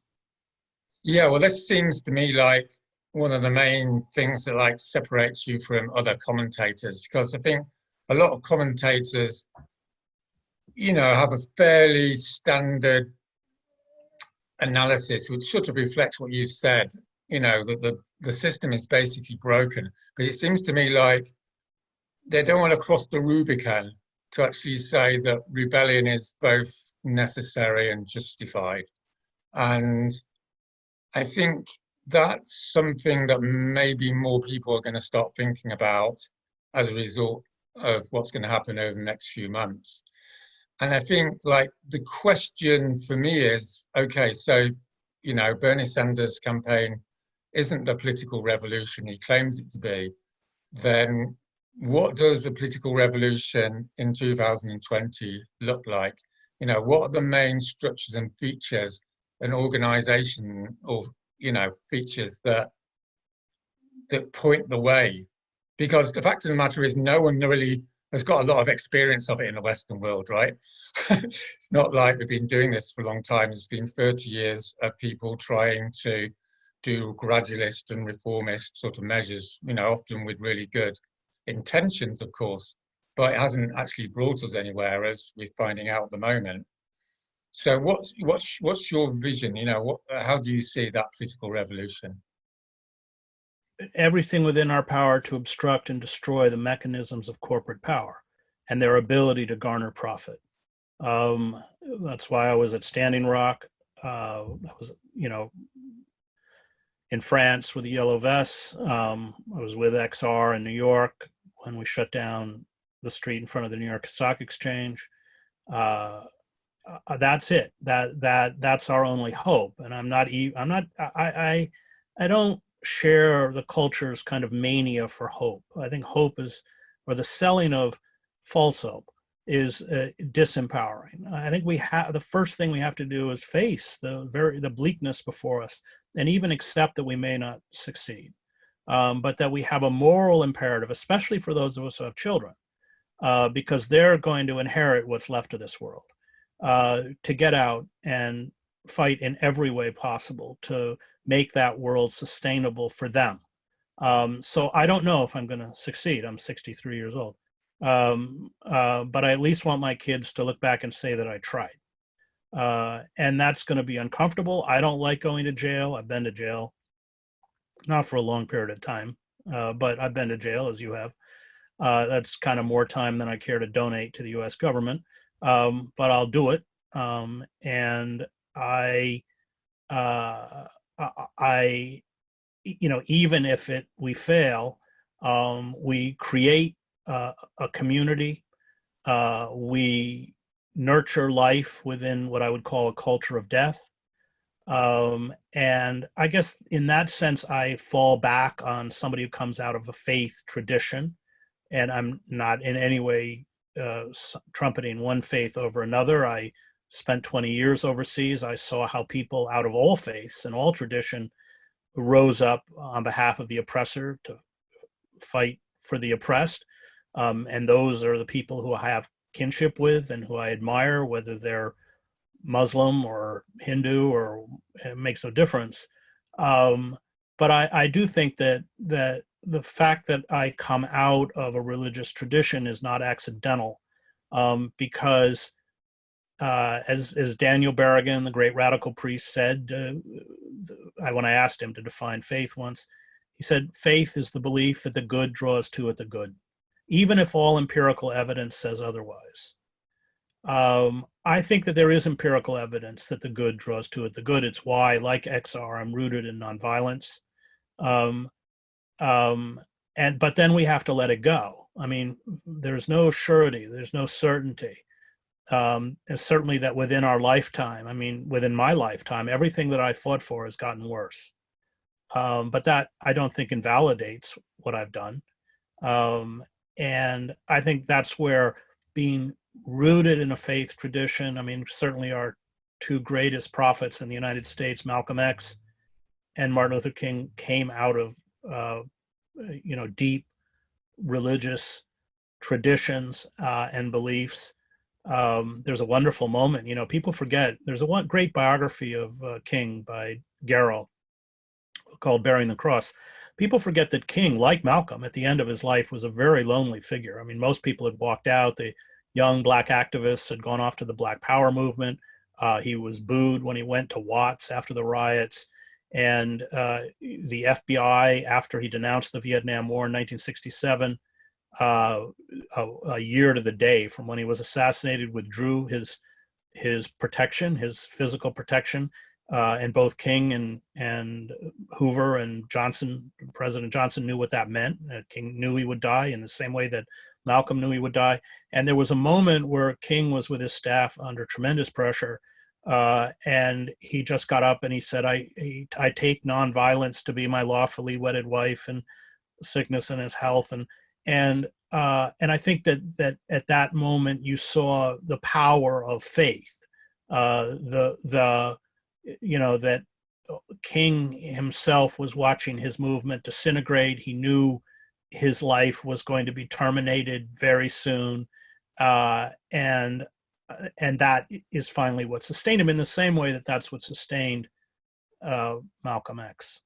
Yeah, well, this seems to me like one of the main things that like separates you from other commentators, because I think a lot of commentators, have a fairly standard analysis which sort of reflects what you've said, that the system is basically broken. But it seems to me like they don't want to cross the Rubicon to actually say that rebellion is both necessary and justified. And I think that's something that maybe more people are going to start thinking about as a result of what's going to happen over the next few months. And I think like the question for me is, okay, so, Bernie Sanders' campaign isn't the political revolution he claims it to be. Then what does the political revolution in 2020 look like? What are the main structures and features and organization or, features that point the way? Because the fact of the matter is no one really has got a lot of experience of it in the Western world, right? It's not like we've been doing this for a long time. It's been 30 years of people trying to do gradualist and reformist sort of measures, often with really good intentions, of course, but it hasn't actually brought us anywhere, as we're finding out at the moment. So what's your vision? How do you see that political revolution? Everything within our power to obstruct and destroy the mechanisms of corporate power and their ability to garner profit. That's why I was at Standing Rock. I was, in France with the Yellow Vests. I was with XR in New York when we shut down the street in front of the New York Stock Exchange. That's it. That's our only hope. And I don't share the culture's kind of mania for hope. I think hope is, or the selling of false hope is disempowering. I think the first thing we have to do is face the bleakness before us and even accept that we may not succeed, but that we have a moral imperative, especially for those of us who have children, because they're going to inherit what's left of this world, to get out and fight in every way possible to make that world sustainable for them. So I don't know if I'm going to succeed. I'm 63 years old. But I at least want my kids to look back and say that I tried. And that's going to be uncomfortable. I don't like going to jail. I've been to jail, not for a long period of time, but I've been to jail, as you have. That's kind of more time than I care to donate to the U.S. government. But I'll do it. And even if we fail, we create a community. We nurture life within what I would call a culture of death. And I guess in that sense, I fall back on somebody who comes out of a faith tradition, and I'm not in any way trumpeting one faith over another. I spent 20 years overseas. I saw how people out of all faiths and all tradition rose up on behalf of the oppressor to fight for the oppressed. And those are the people who I have kinship with and who I admire, whether they're Muslim or Hindu, or it makes no difference. But I do think that the fact that I come out of a religious tradition is not accidental, because as Daniel Berrigan, the great radical priest, said, when I asked him to define faith once, he said, faith is the belief that the good draws to it the good, even if all empirical evidence says otherwise. I think that there is empirical evidence that the good draws to it the good. It's why, like XR, I'm rooted in nonviolence. But then we have to let it go. I mean, there's no surety, there's no certainty. And certainly that within our lifetime, within my lifetime, everything that I fought for has gotten worse. but that I don't think invalidates what I've done. And I think that's where being rooted in a faith tradition, I mean, certainly our two greatest prophets in the United States, Malcolm X and Martin Luther King, came out of, deep religious traditions and beliefs. There's a wonderful moment, people forget, there's a great biography of King by Garrow called Bearing the Cross. People forget that King, like Malcolm, at the end of his life was a very lonely figure. I mean, most people had walked out. The young black activists had gone off to the Black Power movement. He was booed when he went to Watts after the riots. And the FBI, after he denounced the Vietnam War in 1967, a year to the day from when he was assassinated, withdrew his protection, his physical protection. And both King and Hoover and Johnson, President Johnson, knew what that meant. King knew he would die in the same way that Malcolm knew he would die. And there was a moment where King was with his staff under tremendous pressure, and he just got up and he said, I take nonviolence to be my lawfully wedded wife, and sickness and his health. And I think that at that moment you saw the power of faith, that King himself was watching his movement disintegrate. He knew his life was going to be terminated very soon, and that is finally what sustained him, in the same way that that's what sustained Malcolm X.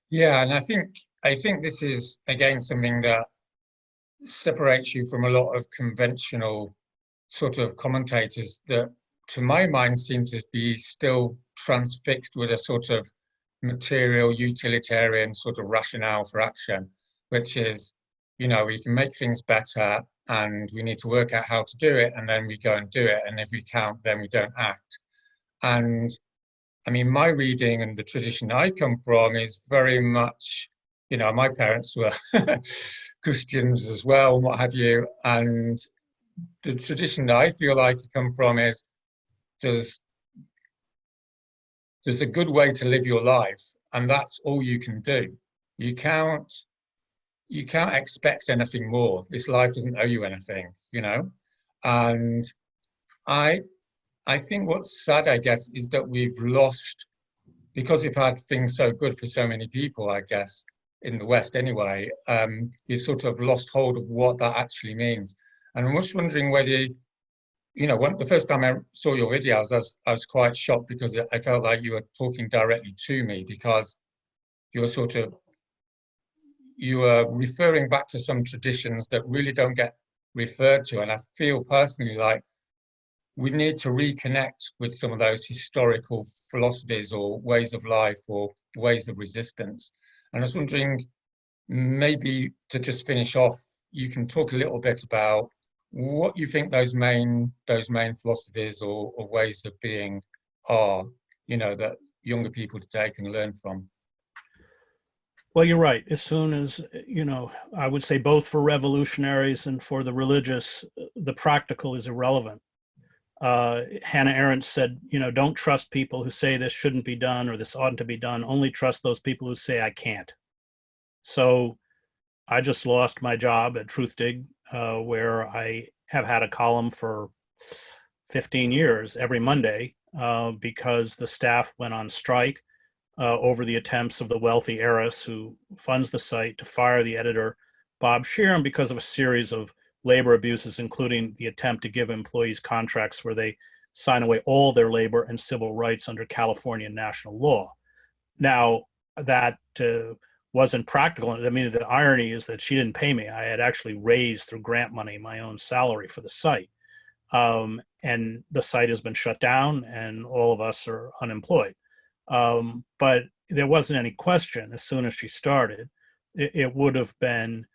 Yeah, and I think this is again something that separates you from a lot of conventional sort of commentators that, to my mind, seem to be still transfixed with a sort of material utilitarian sort of rationale for action, which is, we can make things better and we need to work out how to do it, and then we go and do it, and if we can't, then we don't act. And I mean, my reading and the tradition I come from is very much, my parents were Christians as well, and what have you, and the tradition that I feel like I come from is there's a good way to live your life, and that's all you can do. You can't expect anything more. This life doesn't owe you anything, And I think what's sad, I guess, is that we've lost, because we've had things so good for so many people, I guess, in the West anyway, we've sort of lost hold of what that actually means. And I'm just wondering whether, the first time I saw your videos, I was quite shocked, because I felt like you were talking directly to me, because you were referring back to some traditions that really don't get referred to. And I feel personally like we need to reconnect with some of those historical philosophies or ways of life or ways of resistance. And I was wondering, maybe to just finish off, you can talk a little bit about what you think those main philosophies or ways of being are, that younger people today can learn from. Well, you're right. As soon as, I would say both for revolutionaries and for the religious, the practical is irrelevant. Hannah Arendt said, don't trust people who say this shouldn't be done or this oughtn't to be done. Only trust those people who say I can't. So I just lost my job at Truthdig, where I have had a column for 15 years every Monday, because the staff went on strike over the attempts of the wealthy heiress who funds the site to fire the editor, Bob Sheeran, because of a series of labor abuses, including the attempt to give employees contracts where they sign away all their labor and civil rights under California national law. Now, that wasn't practical. I mean, the irony is that she didn't pay me. I had actually raised through grant money my own salary for the site. And the site has been shut down and all of us are unemployed. But there wasn't any question as soon as she started. It would have been,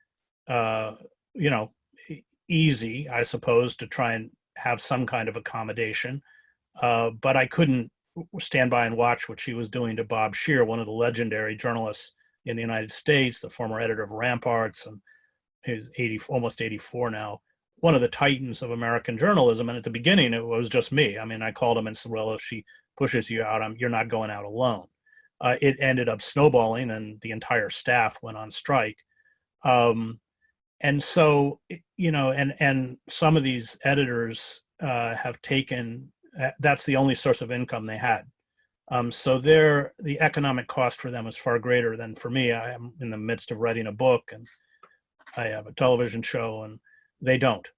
easy, I suppose, to try and have some kind of accommodation. But I couldn't stand by and watch what she was doing to Bob Scheer, one of the legendary journalists in the United States, the former editor of Ramparts, and he's almost 84 now, one of the titans of American journalism. And at the beginning, it was just me. I mean, I called him and said, well, if she pushes you out, you're not going out alone. it ended up snowballing, and the entire staff went on strike. And so, and some of these editors have taken, that's the only source of income they had. So the economic cost for them is far greater than for me. I am in the midst of writing a book, and I have a television show, and they don't.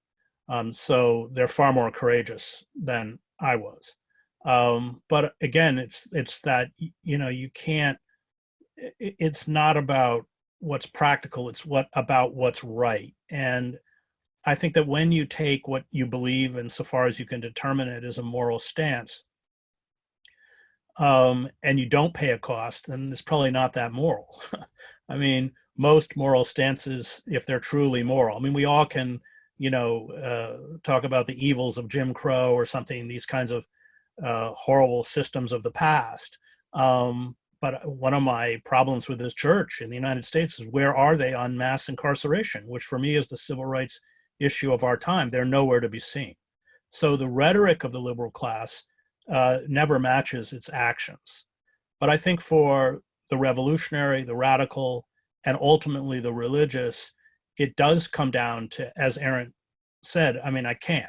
So they're far more courageous than I was. But again, it's that, you can't, it's not about what's practical, it's about what's right. And I think that when you take what you believe, insofar as you can determine it, as a moral stance, and you don't pay a cost, then it's probably not that moral. I mean, most moral stances, if they're truly moral, I mean, we all can, talk about the evils of Jim Crow or something, these kinds of horrible systems of the past. But one of my problems with this church in the United States is, where are they on mass incarceration, which for me is the civil rights issue of our time? They're nowhere to be seen. So the rhetoric of the liberal class never matches its actions. But I think for the revolutionary, the radical, and ultimately the religious, it does come down to, as Aaron said, I mean, I can't.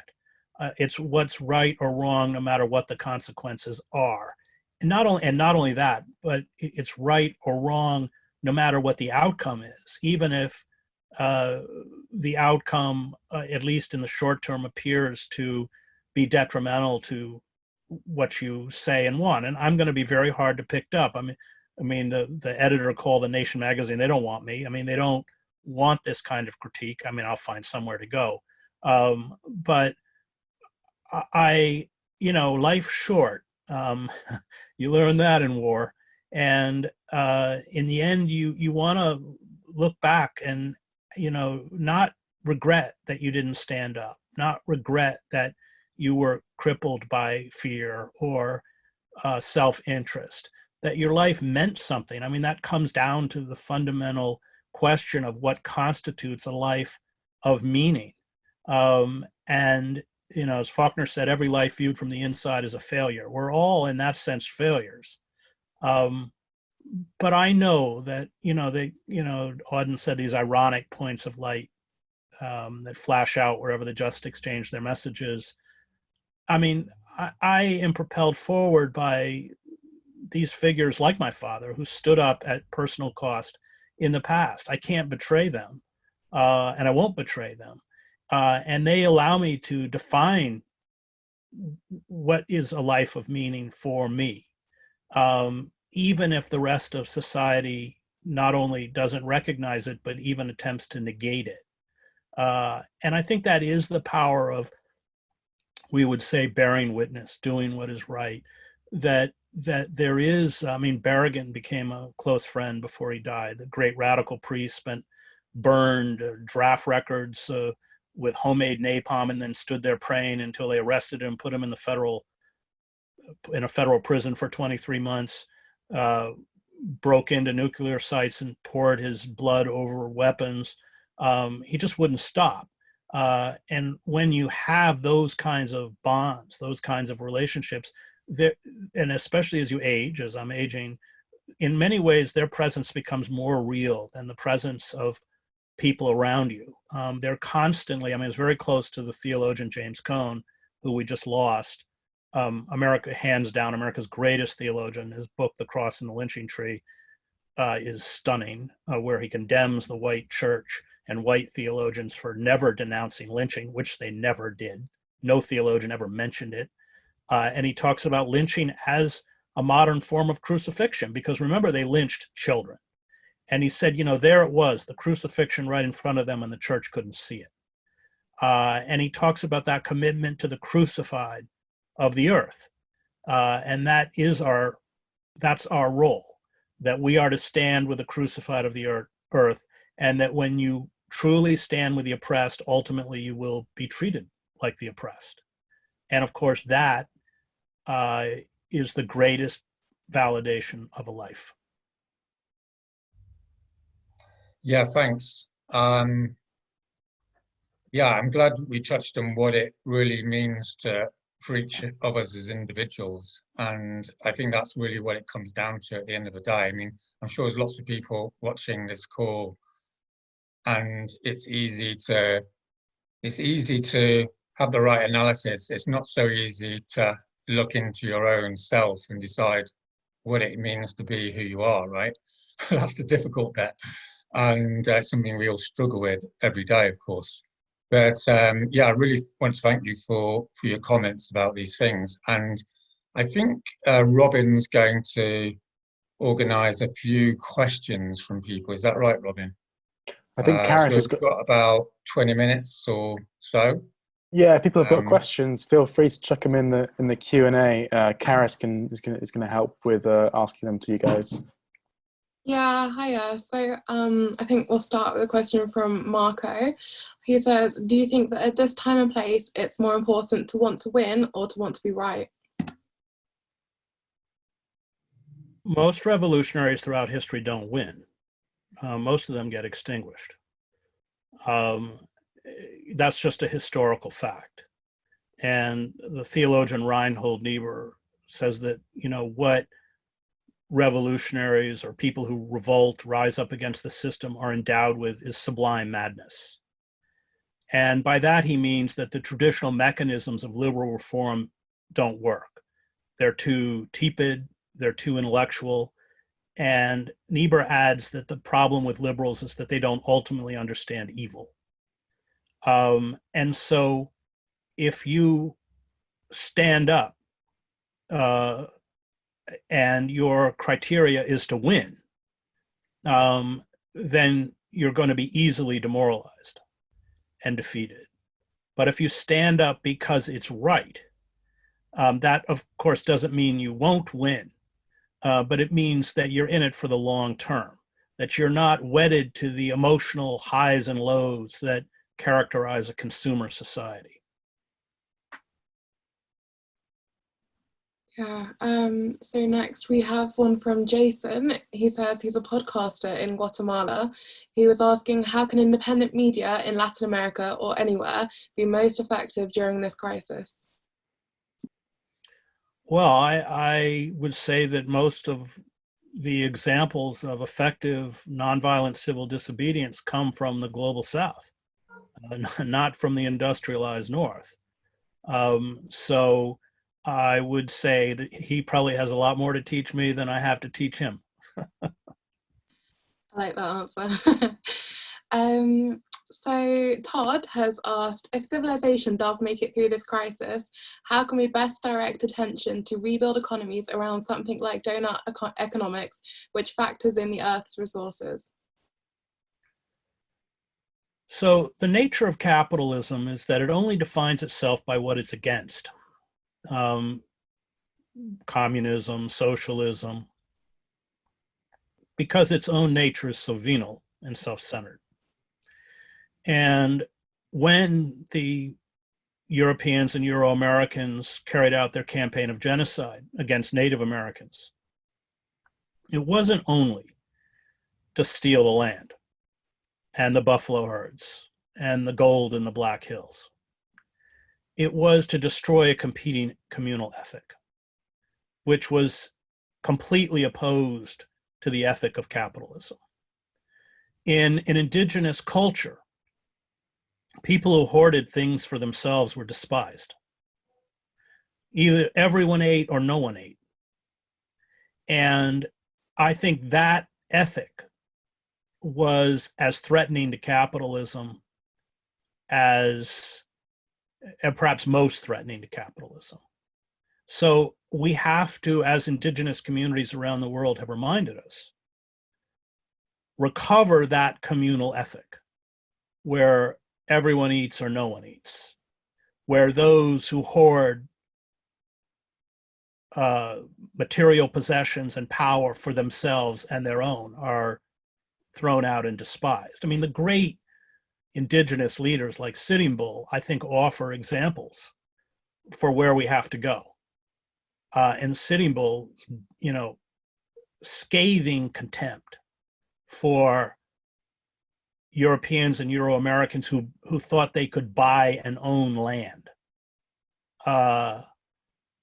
It's what's right or wrong, no matter what the consequences are. And not only that, but it's right or wrong no matter what the outcome is, even if the outcome, at least in the short term, appears to be detrimental to what you say and want. And I'm going to be very hard to pick up. I mean, the editor called the Nation magazine, they don't want me. I mean, they don't want this kind of critique. I mean, I'll find somewhere to go. But life's short. You learn that in war. And in the end, you want to look back and, not regret that you didn't stand up, not regret that you were crippled by fear or self-interest, that your life meant something. I mean, that comes down to the fundamental question of what constitutes a life of meaning. And as Faulkner said, every life viewed from the inside is a failure. We're all, in that sense, failures. But I know that, Auden said, these ironic points of light that flash out wherever the just exchange their messages. I mean, I am propelled forward by these figures like my father, who stood up at personal cost in the past. I can't betray them, and I won't betray them. And they allow me to define what is a life of meaning for me, even if the rest of society not only doesn't recognize it, but even attempts to negate it. And I think that is the power of, we would say, bearing witness, doing what is right. That there is, I mean, Berrigan became a close friend before he died. The great radical priest burned draft records with homemade napalm, and then stood there praying until they arrested him, put him in a federal prison for 23 months, broke into nuclear sites and poured his blood over weapons. He just wouldn't stop. And when you have those kinds of bonds, those kinds of relationships, and especially as you age, as I'm aging, in many ways, their presence becomes more real than the presence of people around you. They're constantly, I mean, it's very close to the theologian James Cone, who we just lost. America, hands down, America's greatest theologian. His book, The Cross and the Lynching Tree, is stunning, where he condemns the white church and white theologians for never denouncing lynching, which they never did. No theologian ever mentioned it. And he talks about lynching as a modern form of crucifixion, because remember, they lynched children. And he said, there it was, the crucifixion right in front of them, and the church couldn't see it. And he talks about that commitment to the crucified of the earth. And that's our role, that we are to stand with the crucified of the earth, and that when you truly stand with the oppressed, ultimately you will be treated like the oppressed. And of course, that is the greatest validation of a life. Yeah, thanks. Yeah, I'm glad we touched on what it really means for each of us as individuals. And I think that's really what it comes down to at the end of the day. I mean, I'm sure there's lots of people watching this call, and it's easy to have the right analysis. It's not so easy to look into your own self and decide what it means to be who you are, right? That's the difficult bit. And something we all struggle with every day, of course. But yeah, I really want to thank you for your comments about these things. And I think Robin's going to organise a few questions from people. Is that right, Robin? I think So Karis has we've got about 20 minutes or so. Yeah, if people have got questions, feel free to chuck them in the Q&A. Karis is going to help with asking them to you guys. Yeah, hiya. So I think we'll start with a question from Marco. He says, do you think that at this time and place, it's more important to want to win or to want to be right? Most revolutionaries throughout history don't win. Most of them get extinguished. That's just a historical fact. And the theologian Reinhold Niebuhr says that, what revolutionaries or people who revolt, rise up against the system are endowed with is sublime madness. And by that, he means that the traditional mechanisms of liberal reform don't work. They're too tepid, they're too intellectual. And Niebuhr adds that the problem with liberals is that they don't ultimately understand evil. And so if you stand up and your criteria is to win, then you're going to be easily demoralized and defeated. But if you stand up because it's right, that of course doesn't mean you won't win, but it means that you're in it for the long term, that you're not wedded to the emotional highs and lows that characterize a consumer society. Yeah, so next we have one from Jason. He says he's a podcaster in Guatemala. He was asking, how can independent media in Latin America or anywhere be most effective during this crisis? Well, I would say that most of the examples of effective nonviolent civil disobedience come from the global South, not from the industrialized North. So I would say that he probably has a lot more to teach me than I have to teach him. I like that answer. So Todd has asked, if civilization does make it through this crisis, how can we best direct attention to rebuild economies around something like donut economics, which factors in the Earth's resources? So the nature of capitalism is that it only defines itself by what it's against. Communism, socialism, because its own nature is so venal and self-centered. And when the Europeans and Euro-Americans carried out their campaign of genocide against Native Americans, it wasn't only to steal the land and the buffalo herds and the gold in the Black Hills. It was to destroy a competing communal ethic, which was completely opposed to the ethic of capitalism. In an indigenous culture, people who hoarded things for themselves were despised. Either everyone ate or no one ate. And I think that ethic was as threatening to capitalism as, and perhaps most threatening to capitalism. So we have to, as indigenous communities around the world have reminded us, recover that communal ethic where everyone eats or no one eats, where those who hoard material possessions and power for themselves and their own are thrown out and despised. I mean, the great indigenous leaders like Sitting Bull, I think, offer examples for where we have to go. And Sitting Bull, scathing contempt for Europeans and Euro-Americans who thought they could buy and own land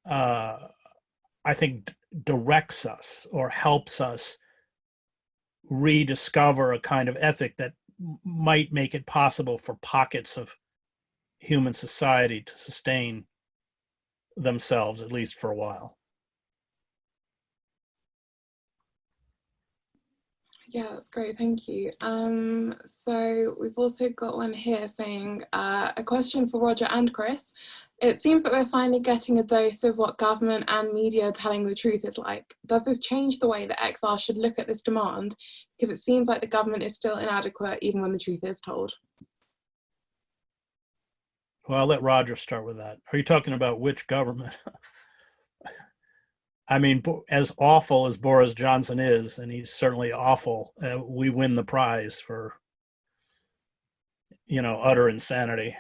I think, directs us or helps us rediscover a kind of ethic that might make it possible for pockets of human society to sustain themselves, at least for a while. Yeah, that's great, thank you. So we've also got one here saying, a question for Roger and Chris. It seems that we're finally getting a dose of what government and media telling the truth is like. Does this change the way that XR should look at this demand? Because it seems like the government is still inadequate even when the truth is told. Well, I'll let Roger start with that. Are you talking about which government? I mean, as awful as Boris Johnson is, and he's certainly awful, we win the prize for, utter insanity.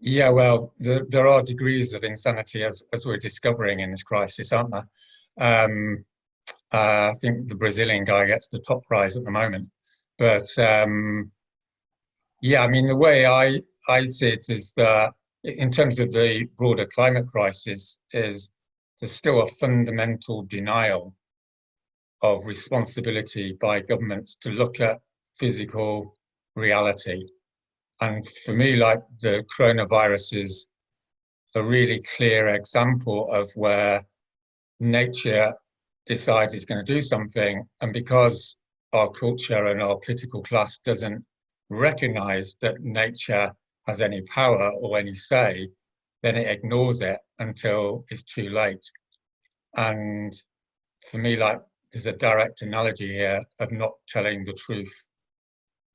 Yeah, well, there are degrees of insanity as we're discovering in this crisis, aren't there? I think the Brazilian guy gets the top prize at the moment. But yeah, I mean, the way I see it is that in terms of the broader climate crisis, is there's still a fundamental denial of responsibility by governments to look at physical reality. And for me, like, the coronavirus is a really clear example of where nature decides it's going to do something, and because our culture and our political class doesn't recognize that nature has any power or any say, then it ignores it until it's too late. And for me, like, there's a direct analogy here of not telling the truth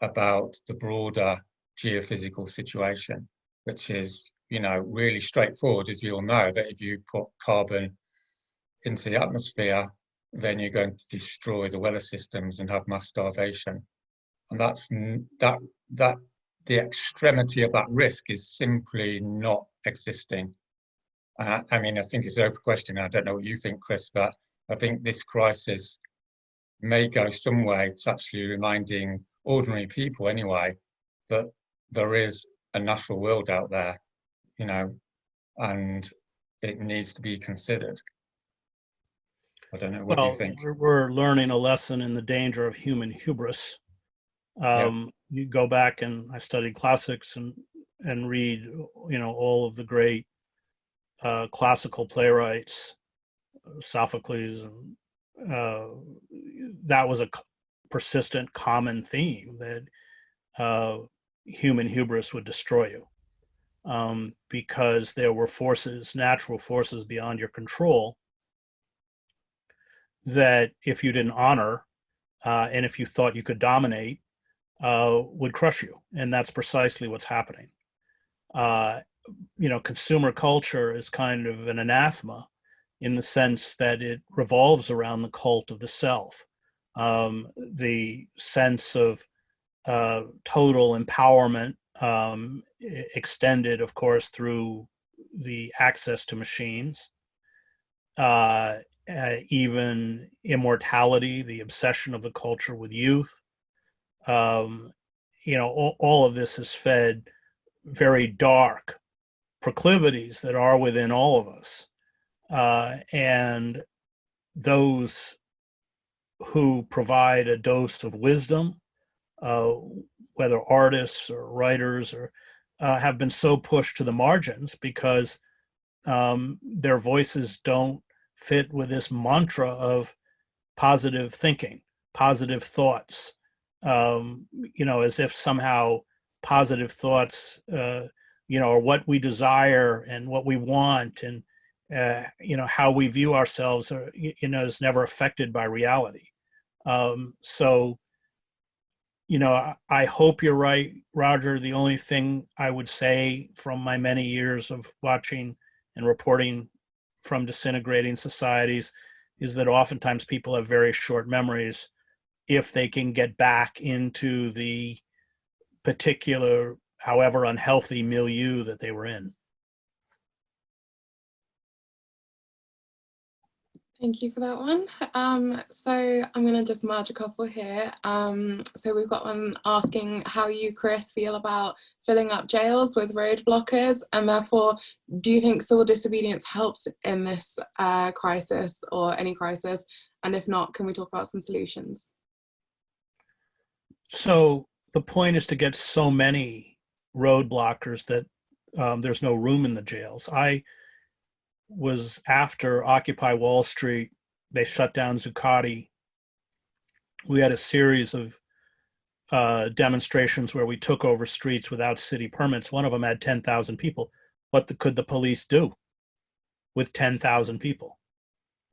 about the broader geophysical situation, which is, really straightforward, as we all know, that if you put carbon into the atmosphere, then you're going to destroy the weather systems and have mass starvation. And that's the extremity of that risk is simply not existing. I mean, I think it's an open question. I don't know what you think, Chris, but I think this crisis may go some way to actually reminding ordinary people, anyway, that there is a natural world out there, and it needs to be considered. I don't know. What do you think? We're learning a lesson in the danger of human hubris. You go back, and I studied classics and read, all of the great classical playwrights, Sophocles, and that was a persistent common theme, that human hubris would destroy you, because there were natural forces beyond your control, that if you didn't honor, and if you thought you could dominate, would crush you. And that's precisely what's happening. Consumer culture is kind of an anathema in the sense that it revolves around the cult of the self, the sense of total empowerment, extended, of course, through the access to machines, even immortality, the obsession of the culture with youth. All of this has fed very dark proclivities that are within all of us. And those who provide a dose of wisdom, whether artists or writers, or have been so pushed to the margins because their voices don't fit with this mantra of positive thinking, positive thoughts, as if somehow positive thoughts, are what we desire and what we want, and how we view ourselves, is never affected by reality. So, I hope you're right, Roger. The only thing I would say from my many years of watching and reporting from disintegrating societies is that oftentimes people have very short memories if they can get back into the particular, however unhealthy, milieu that they were in. Thank you for that one. So I'm going to just merge a couple here. So we've got one asking how you, Chris, feel about filling up jails with road blockers, and therefore, do you think civil disobedience helps in this crisis or any crisis? And if not, can we talk about some solutions? So the point is to get so many road blockers that there's no room in the jails. I was after Occupy Wall Street, they shut down Zuccotti. We had a series of demonstrations where we took over streets without city permits. One of them had 10,000 people. What could the police do with 10,000 people?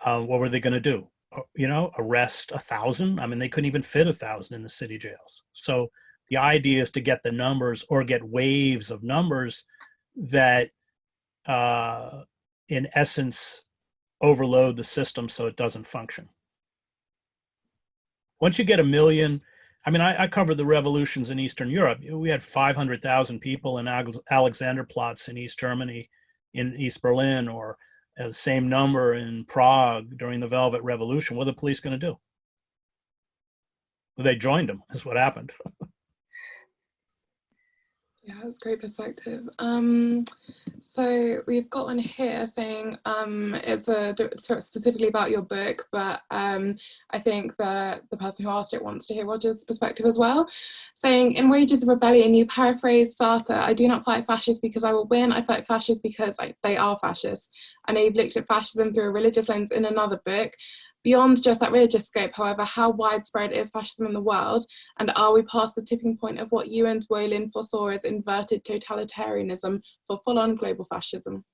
What were they going to do? You know, arrest 1,000? I mean, they couldn't even fit 1,000 in the city jails. So the idea is to get the numbers or get waves of numbers that in essence, overload the system so it doesn't function. Once you get 1 million, I mean, I covered the revolutions in Eastern Europe. We had 500,000 people in Alexanderplatz in East Germany, in East Berlin, or the same number in Prague during the Velvet Revolution. What are the police going to do? Well, they joined them, is what happened. Yeah, that's great perspective. So we've got one here saying it's specifically about your book, but I think the person who asked it wants to hear Roger's perspective as well. Saying, in Wages of Rebellion, you paraphrase Sartre, I do not fight fascists because I will win, I fight fascists because they are fascists. I know you've looked at fascism through a religious lens in another book. Beyond just that religious scope, however, how widespread is fascism in the world? And are we past the tipping point of what you and Wolin foresaw as inverted totalitarianism for full-on global fascism?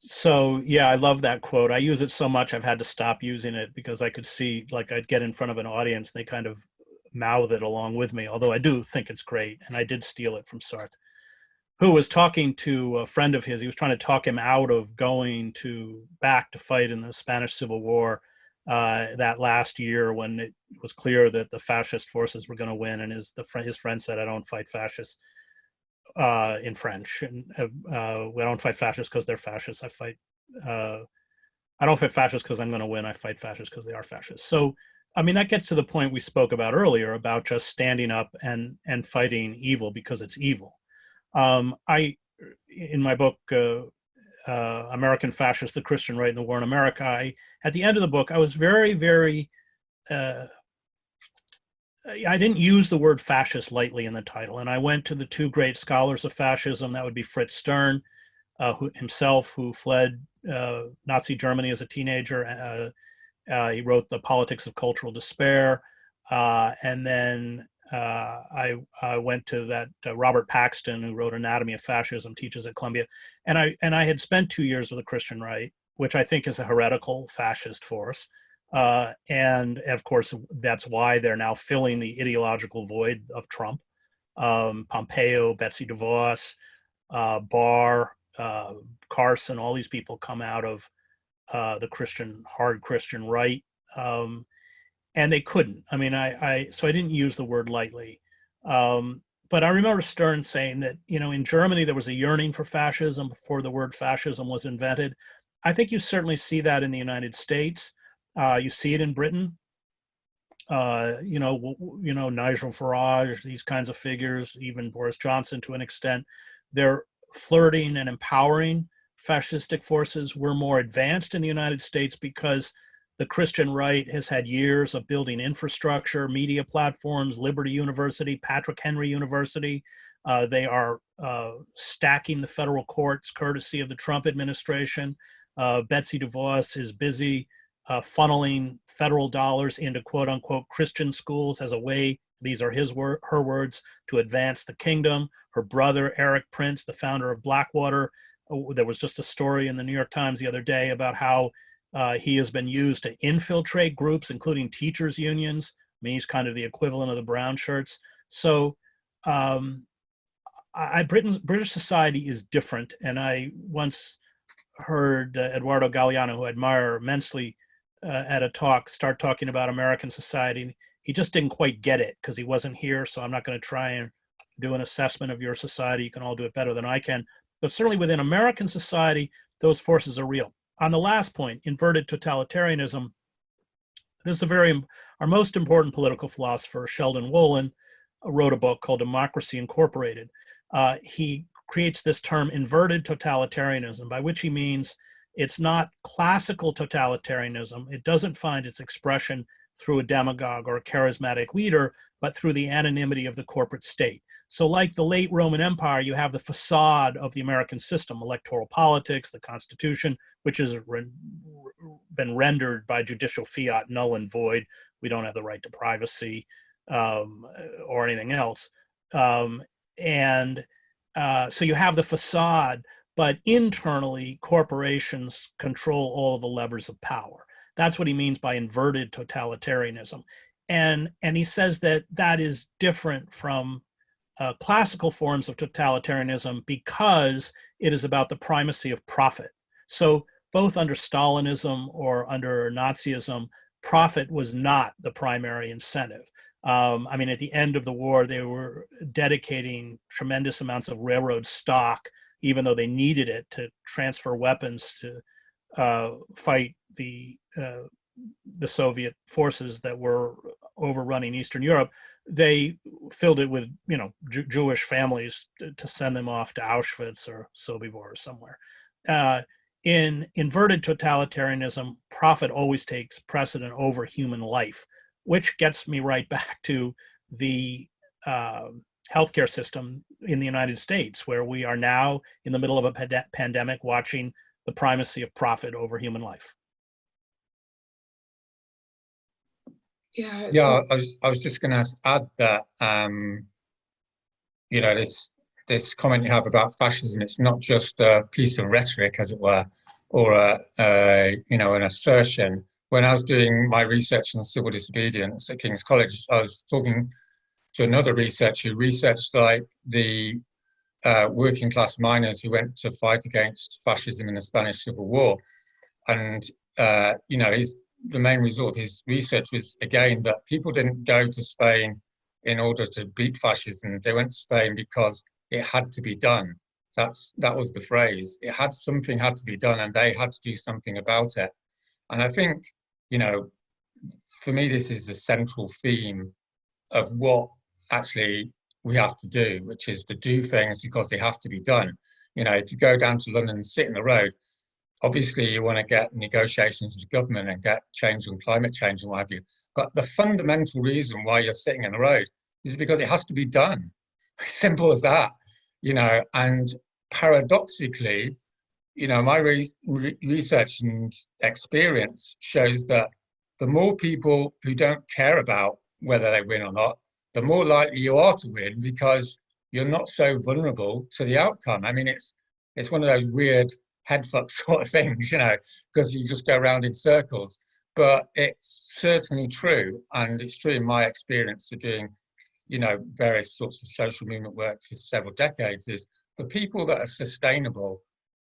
So, yeah, I love that quote. I use it so much I've had to stop using it because I could see, like, I'd get in front of an audience, they kind of mouth it along with me, although I do think it's great, and I did steal it from Sartre, who was talking to a friend of his. He was trying to talk him out of going back to fight in the Spanish Civil War that last year when it was clear that the fascist forces were going to win. And his friend said, I don't fight fascists in French. And I don't fight fascists because they're fascists. I don't fight fascists because I'm going to win. I fight fascists because they are fascists. So, I mean, that gets to the point we spoke about earlier about just standing up and fighting evil because it's evil. In my book, American Fascists, the Christian Right and the War in America, at the end of the book, I was very, very, I didn't use the word fascist lightly in the title. And I went to the two great scholars of fascism. That would be Fritz Stern, who fled Nazi Germany as a teenager. He wrote The Politics of Cultural Despair. And then I went to that Robert Paxton, who wrote Anatomy of Fascism, teaches at Columbia, and I had spent 2 years with the Christian Right, which I think is a heretical fascist force, and of course that's why they're now filling the ideological void of Trump, Pompeo, Betsy DeVos, Barr, Carson. All these people come out of the hard Christian Right. And they couldn't. I mean, so I didn't use the word lightly. But I remember Stern saying that, you know, in Germany, there was a yearning for fascism before the word fascism was invented. I think you certainly see that in the United States. You see it in Britain. Nigel Farage, these kinds of figures, even Boris Johnson to an extent, they're flirting and empowering fascistic forces. We're more advanced in the United States because the Christian Right has had years of building infrastructure, media platforms, Liberty University, Patrick Henry University. They are stacking the federal courts courtesy of the Trump administration. Betsy DeVos is busy funneling federal dollars into quote unquote Christian schools as a way, these are her words, to advance the kingdom. Her brother, Eric Prince, the founder of Blackwater, there was just a story in the New York Times the other day about how he has been used to infiltrate groups, including teachers' unions. I mean, he's kind of the equivalent of the brown shirts. So British society is different. And I once heard Eduardo Galeano, who I admire immensely, at a talk, start talking about American society. He just didn't quite get it because he wasn't here. So I'm not going to try and do an assessment of your society. You can all do it better than I can. But certainly within American society, those forces are real. on the last point, inverted totalitarianism, this is our most important political philosopher, Sheldon Wolin, wrote a book called Democracy Incorporated. He creates this term inverted totalitarianism, by which he means it's not classical totalitarianism. It doesn't find its expression through a demagogue or a charismatic leader, but through the anonymity of the corporate state. So like the late Roman Empire, you have the facade of the American system, electoral politics, the Constitution, which has been rendered by judicial fiat null and void. We don't have the right to privacy or anything else. So you have the facade, but internally, corporations control all of the levers of power. That's what he means by inverted totalitarianism. And he says that is different from classical forms of totalitarianism because it is about the primacy of profit. So both under Stalinism or under Nazism, profit was not the primary incentive. I mean, at the end of the war, they were dedicating tremendous amounts of railroad stock, even though they needed it to transfer weapons to fight the Soviet forces that were overrunning Eastern Europe. They filled it with, Jewish families to send them off to Auschwitz or Sobibor or somewhere. In inverted totalitarianism, profit always takes precedent over human life, which gets me right back to the healthcare system in the United States, where we are now in the middle of a pandemic watching the primacy of profit over human life. Yeah, I was just going to add that, this comment you have about fascism, it's not just a piece of rhetoric, as it were, or an assertion. When I was doing my research on civil disobedience at King's College, I was talking to another researcher who researched the working class miners who went to fight against fascism in the Spanish Civil War, and the main result of his research was, again, that people didn't go to Spain in order to beat fascism. They went to Spain because it had to be done. That was the phrase. Something had to be done, and they had to do something about it. And I think, for me, this is the central theme of what actually we have to do, which is to do things because they have to be done. If you go down to London and sit in the road, obviously you want to get negotiations with the government and get change on climate change and what have you. But the fundamental reason why you're sitting in the road is because it has to be done. Simple as that, and paradoxically, my research and experience shows that the more people who don't care about whether they win or not, the more likely you are to win because you're not so vulnerable to the outcome. I mean, it's one of those weird headfuck sort of things, because you just go around in circles. But it's certainly true, and it's true in my experience of doing, various sorts of social movement work for several decades, is the people that are sustainable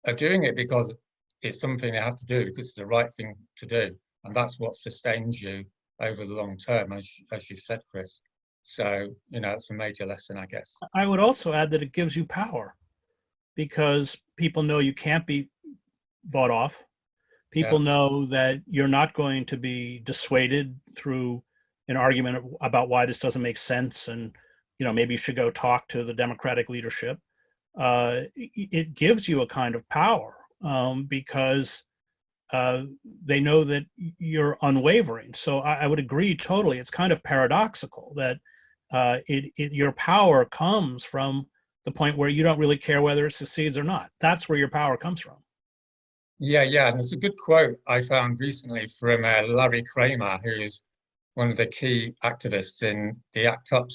are doing it because it's something they have to do, because it's the right thing to do. And that's what sustains you over the long term, as you've said, Chris. So, it's a major lesson, I guess. I would also add that it gives you power, because people know you can't be bought off. People know that you're not going to be dissuaded through an argument about why this doesn't make sense, and maybe you should go talk to the Democratic leadership. It gives you a kind of power because they know that you're unwavering. So I would agree totally. It's kind of paradoxical that your power comes from the point where you don't really care whether it succeeds or not. That's where your power comes from. Yeah. And there's a good quote I found recently from Larry Kramer, who is one of the key activists in the ACT UP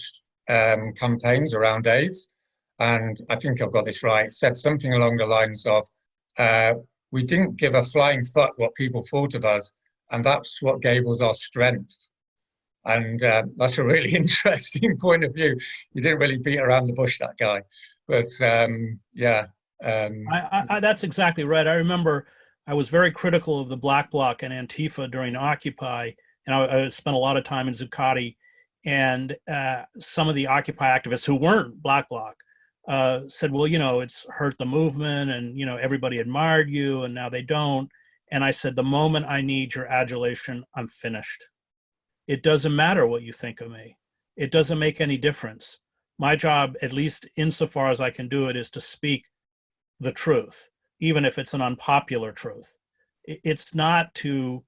campaigns around AIDS. And I think I've got this right. It said something along the lines of, we didn't give a flying fuck what people thought of us, and that's what gave us our strength. And that's a really interesting point of view. You didn't really beat around the bush, that guy. But that's exactly right. I remember I was very critical of the Black Bloc and Antifa during Occupy, and I spent a lot of time in Zuccotti, and some of the Occupy activists who weren't Black Bloc said, well, it's hurt the movement, and everybody admired you, and now they don't. And I said, the moment I need your adulation, I'm finished. It doesn't matter what you think of me. It doesn't make any difference. My job, at least insofar as I can do it, is to speak the truth, even if it's an unpopular truth. It's not to,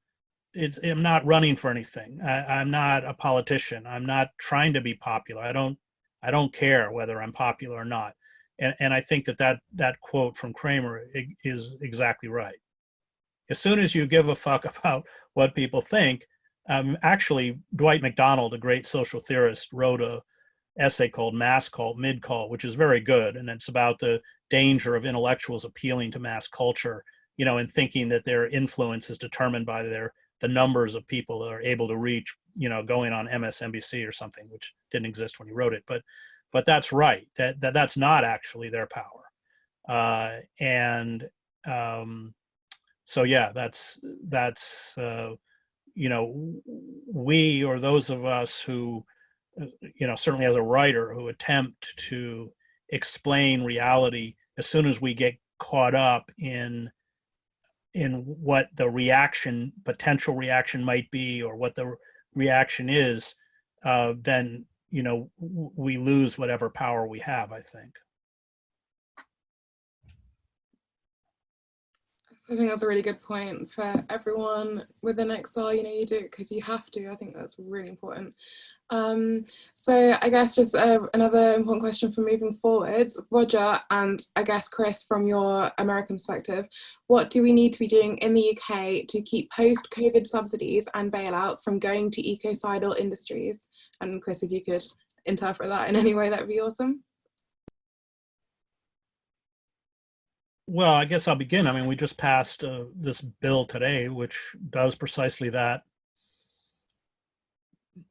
I'm not running for anything. I'm not a politician. I'm not trying to be popular. I don't care whether I'm popular or not. And I think that quote from Kramer is exactly right. As soon as you give a fuck about what people think, actually, Dwight MacDonald, a great social theorist, wrote a essay called Mass Cult, Mid Cult, which is very good. And it's about the danger of intellectuals appealing to mass culture, and thinking that their influence is determined by the numbers of people that are able to reach, going on MSNBC or something, which didn't exist when he wrote it. But that's right. That's not actually their power. So yeah, that's we, or those of us who, certainly as a writer, who attempt to explain reality, as soon as we get caught up in what the potential reaction might be, or what the reaction is, then we lose whatever power we have, I think. I think that's a really good point for everyone within XR. You do it because you have to. I think that's really important. So I guess just another important question for moving forwards, Roger, and I guess Chris, from your American perspective, what do we need to be doing in the UK to keep post-COVID subsidies and bailouts from going to ecocidal industries? And Chris, if you could interpret that in any way, that would be awesome. Well, I guess I'll begin. I mean, we just passed this bill today, which does precisely that.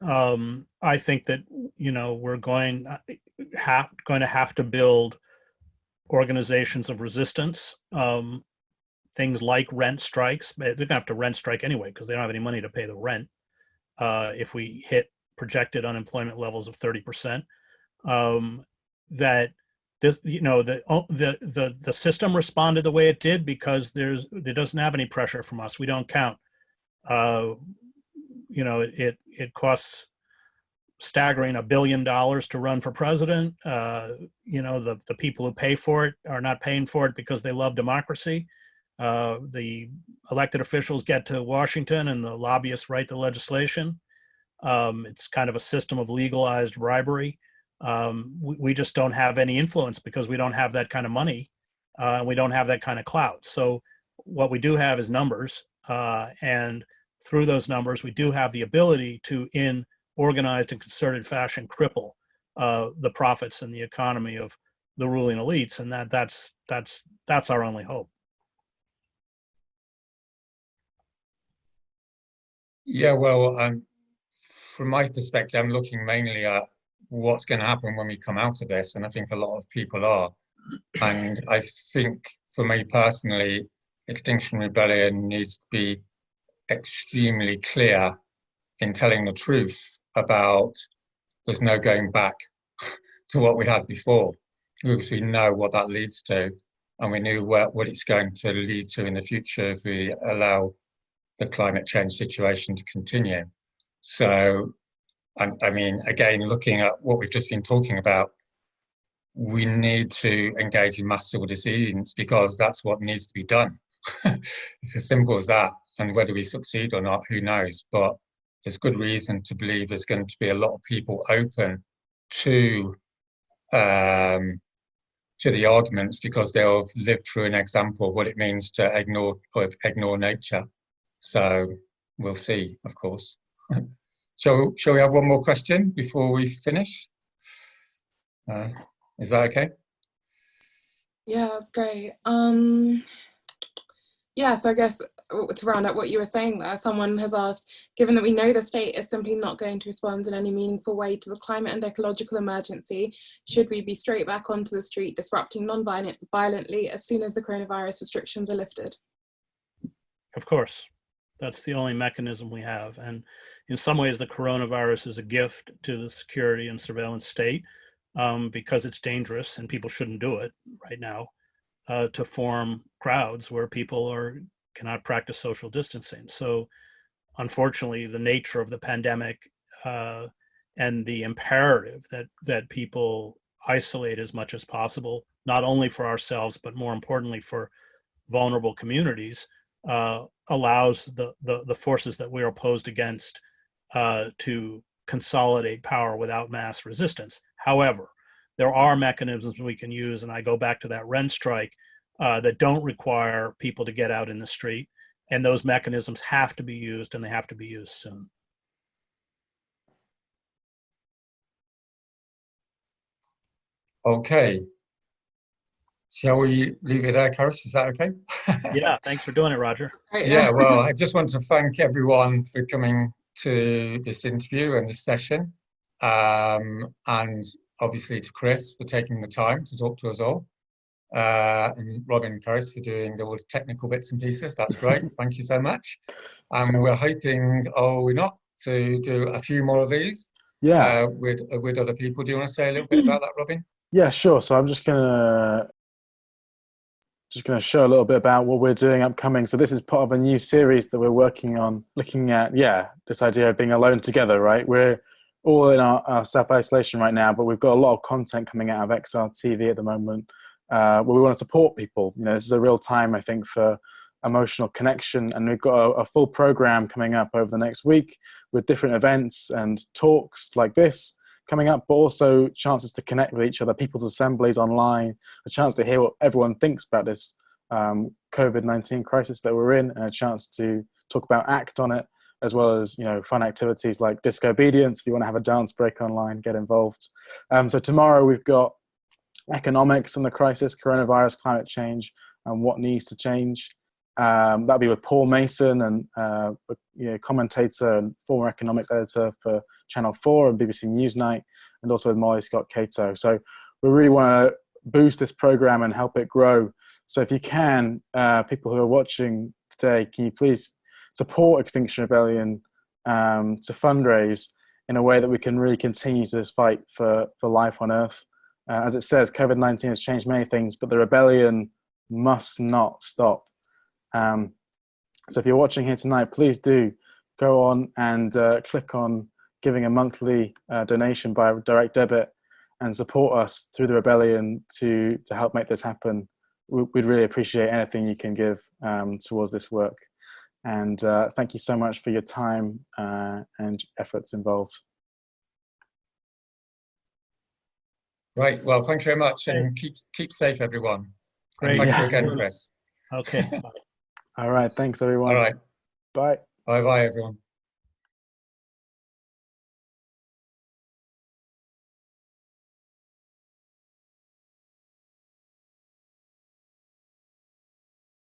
I think that, we're going to have to build organizations of resistance, things like rent strikes. They're going to have to rent strike anyway because they don't have any money to pay the rent if we hit projected unemployment levels of 30%. That this, the system responded the way it did because it doesn't have any pressure from us. We don't count. It costs staggering $1 billion to run for president. The people who pay for it are not paying for it because they love democracy. The elected officials get to Washington and the lobbyists write the legislation. It's kind of a system of legalized bribery. We just don't have any influence because we don't have that kind of money. We don't have that kind of clout. So what we do have is numbers. And through those numbers, we do have the ability to, in organized and concerted fashion, cripple the profits and the economy of the ruling elites. And that's our only hope. Yeah, well, from my perspective, I'm looking mainly at what's going to happen when we come out of this, and I think a lot of people are. And I think, for me personally, Extinction Rebellion needs to be extremely clear in telling the truth about there's no going back to what we had before, because we know what that leads to, and we knew what it's going to lead to in the future if we allow the climate change situation to continue. So, I mean, again, looking at what we've just been talking about, we need to engage in mass civil disobedience because that's what needs to be done. It's as simple as that. And whether we succeed or not, who knows? But there's good reason to believe there's going to be a lot of people open to the arguments because they'll have lived through an example of what it means to ignore nature. So we'll see, of course. Shall we have one more question before we finish? Is that okay? Yeah, that's great. Yeah, so I guess to round up what you were saying there, someone has asked, given that we know the state is simply not going to respond in any meaningful way to the climate and ecological emergency, should we be straight back onto the street disrupting non-violently as soon as the coronavirus restrictions are lifted? Of course. That's the only mechanism we have. And in some ways, the coronavirus is a gift to the security and surveillance state because it's dangerous and people shouldn't do it right now, to form crowds where people are cannot practice social distancing. So unfortunately, the nature of the pandemic and the imperative that people isolate as much as possible, not only for ourselves, but more importantly for vulnerable communities, allows the forces that we are opposed against to consolidate power without mass resistance. However, there are mechanisms we can use, and I go back to that rent strike, that don't require people to get out in the street, and those mechanisms have to be used, and they have to be used soon. Okay. Shall we leave it there, Karis? Is that okay? Yeah, thanks for doing it, Roger. Yeah, well, I just want to thank everyone for coming to this interview and this session. And obviously to Chris for taking the time to talk to us all. And Robin and Karis for doing all the technical bits and pieces. That's great. Thank you so much. And we're hoping, we're not, to do a few more of these with other people. Do you want to say a little bit about that, Robin? Yeah, sure. So I'm just gonna show a little bit about what we're doing upcoming. So this is part of a new series that we're working on, looking at this idea of being alone together, right? We're all in our self-isolation right now, but we've got a lot of content coming out of XRTV at the moment, where we want to support people. You know, this is a real time, I think, for emotional connection, and we've got a full program coming up over the next week with different events and talks like this coming up, but also chances to connect with each other, people's assemblies online, a chance to hear what everyone thinks about this COVID-19 crisis that we're in, and a chance to talk about, act on it, as well as, you know, fun activities like Disobedience. If you want to have a dance break online, get involved. So tomorrow we've got economics and the crisis, coronavirus, climate change, and what needs to change. That'll be with Paul Mason, and commentator and former economics editor for Channel 4 and BBC Newsnight, and also with Molly Scott Cato. So we really want to boost this program and help it grow. So if you can, people who are watching today, can you please support Extinction Rebellion to fundraise in a way that we can really continue this fight for life on Earth. As it says, COVID-19 has changed many things, but the rebellion must not stop. So if you're watching here tonight, please do go on and click on giving a monthly donation by direct debit and support us through the rebellion to help make this happen. We'd really appreciate anything you can give towards this work. And thank you so much for your time and efforts involved. Right. Well, thank you very much, and keep safe, everyone. Great. And thank you again, Chris. Okay. All right. Thanks, everyone. All right. Bye. Bye-bye, everyone.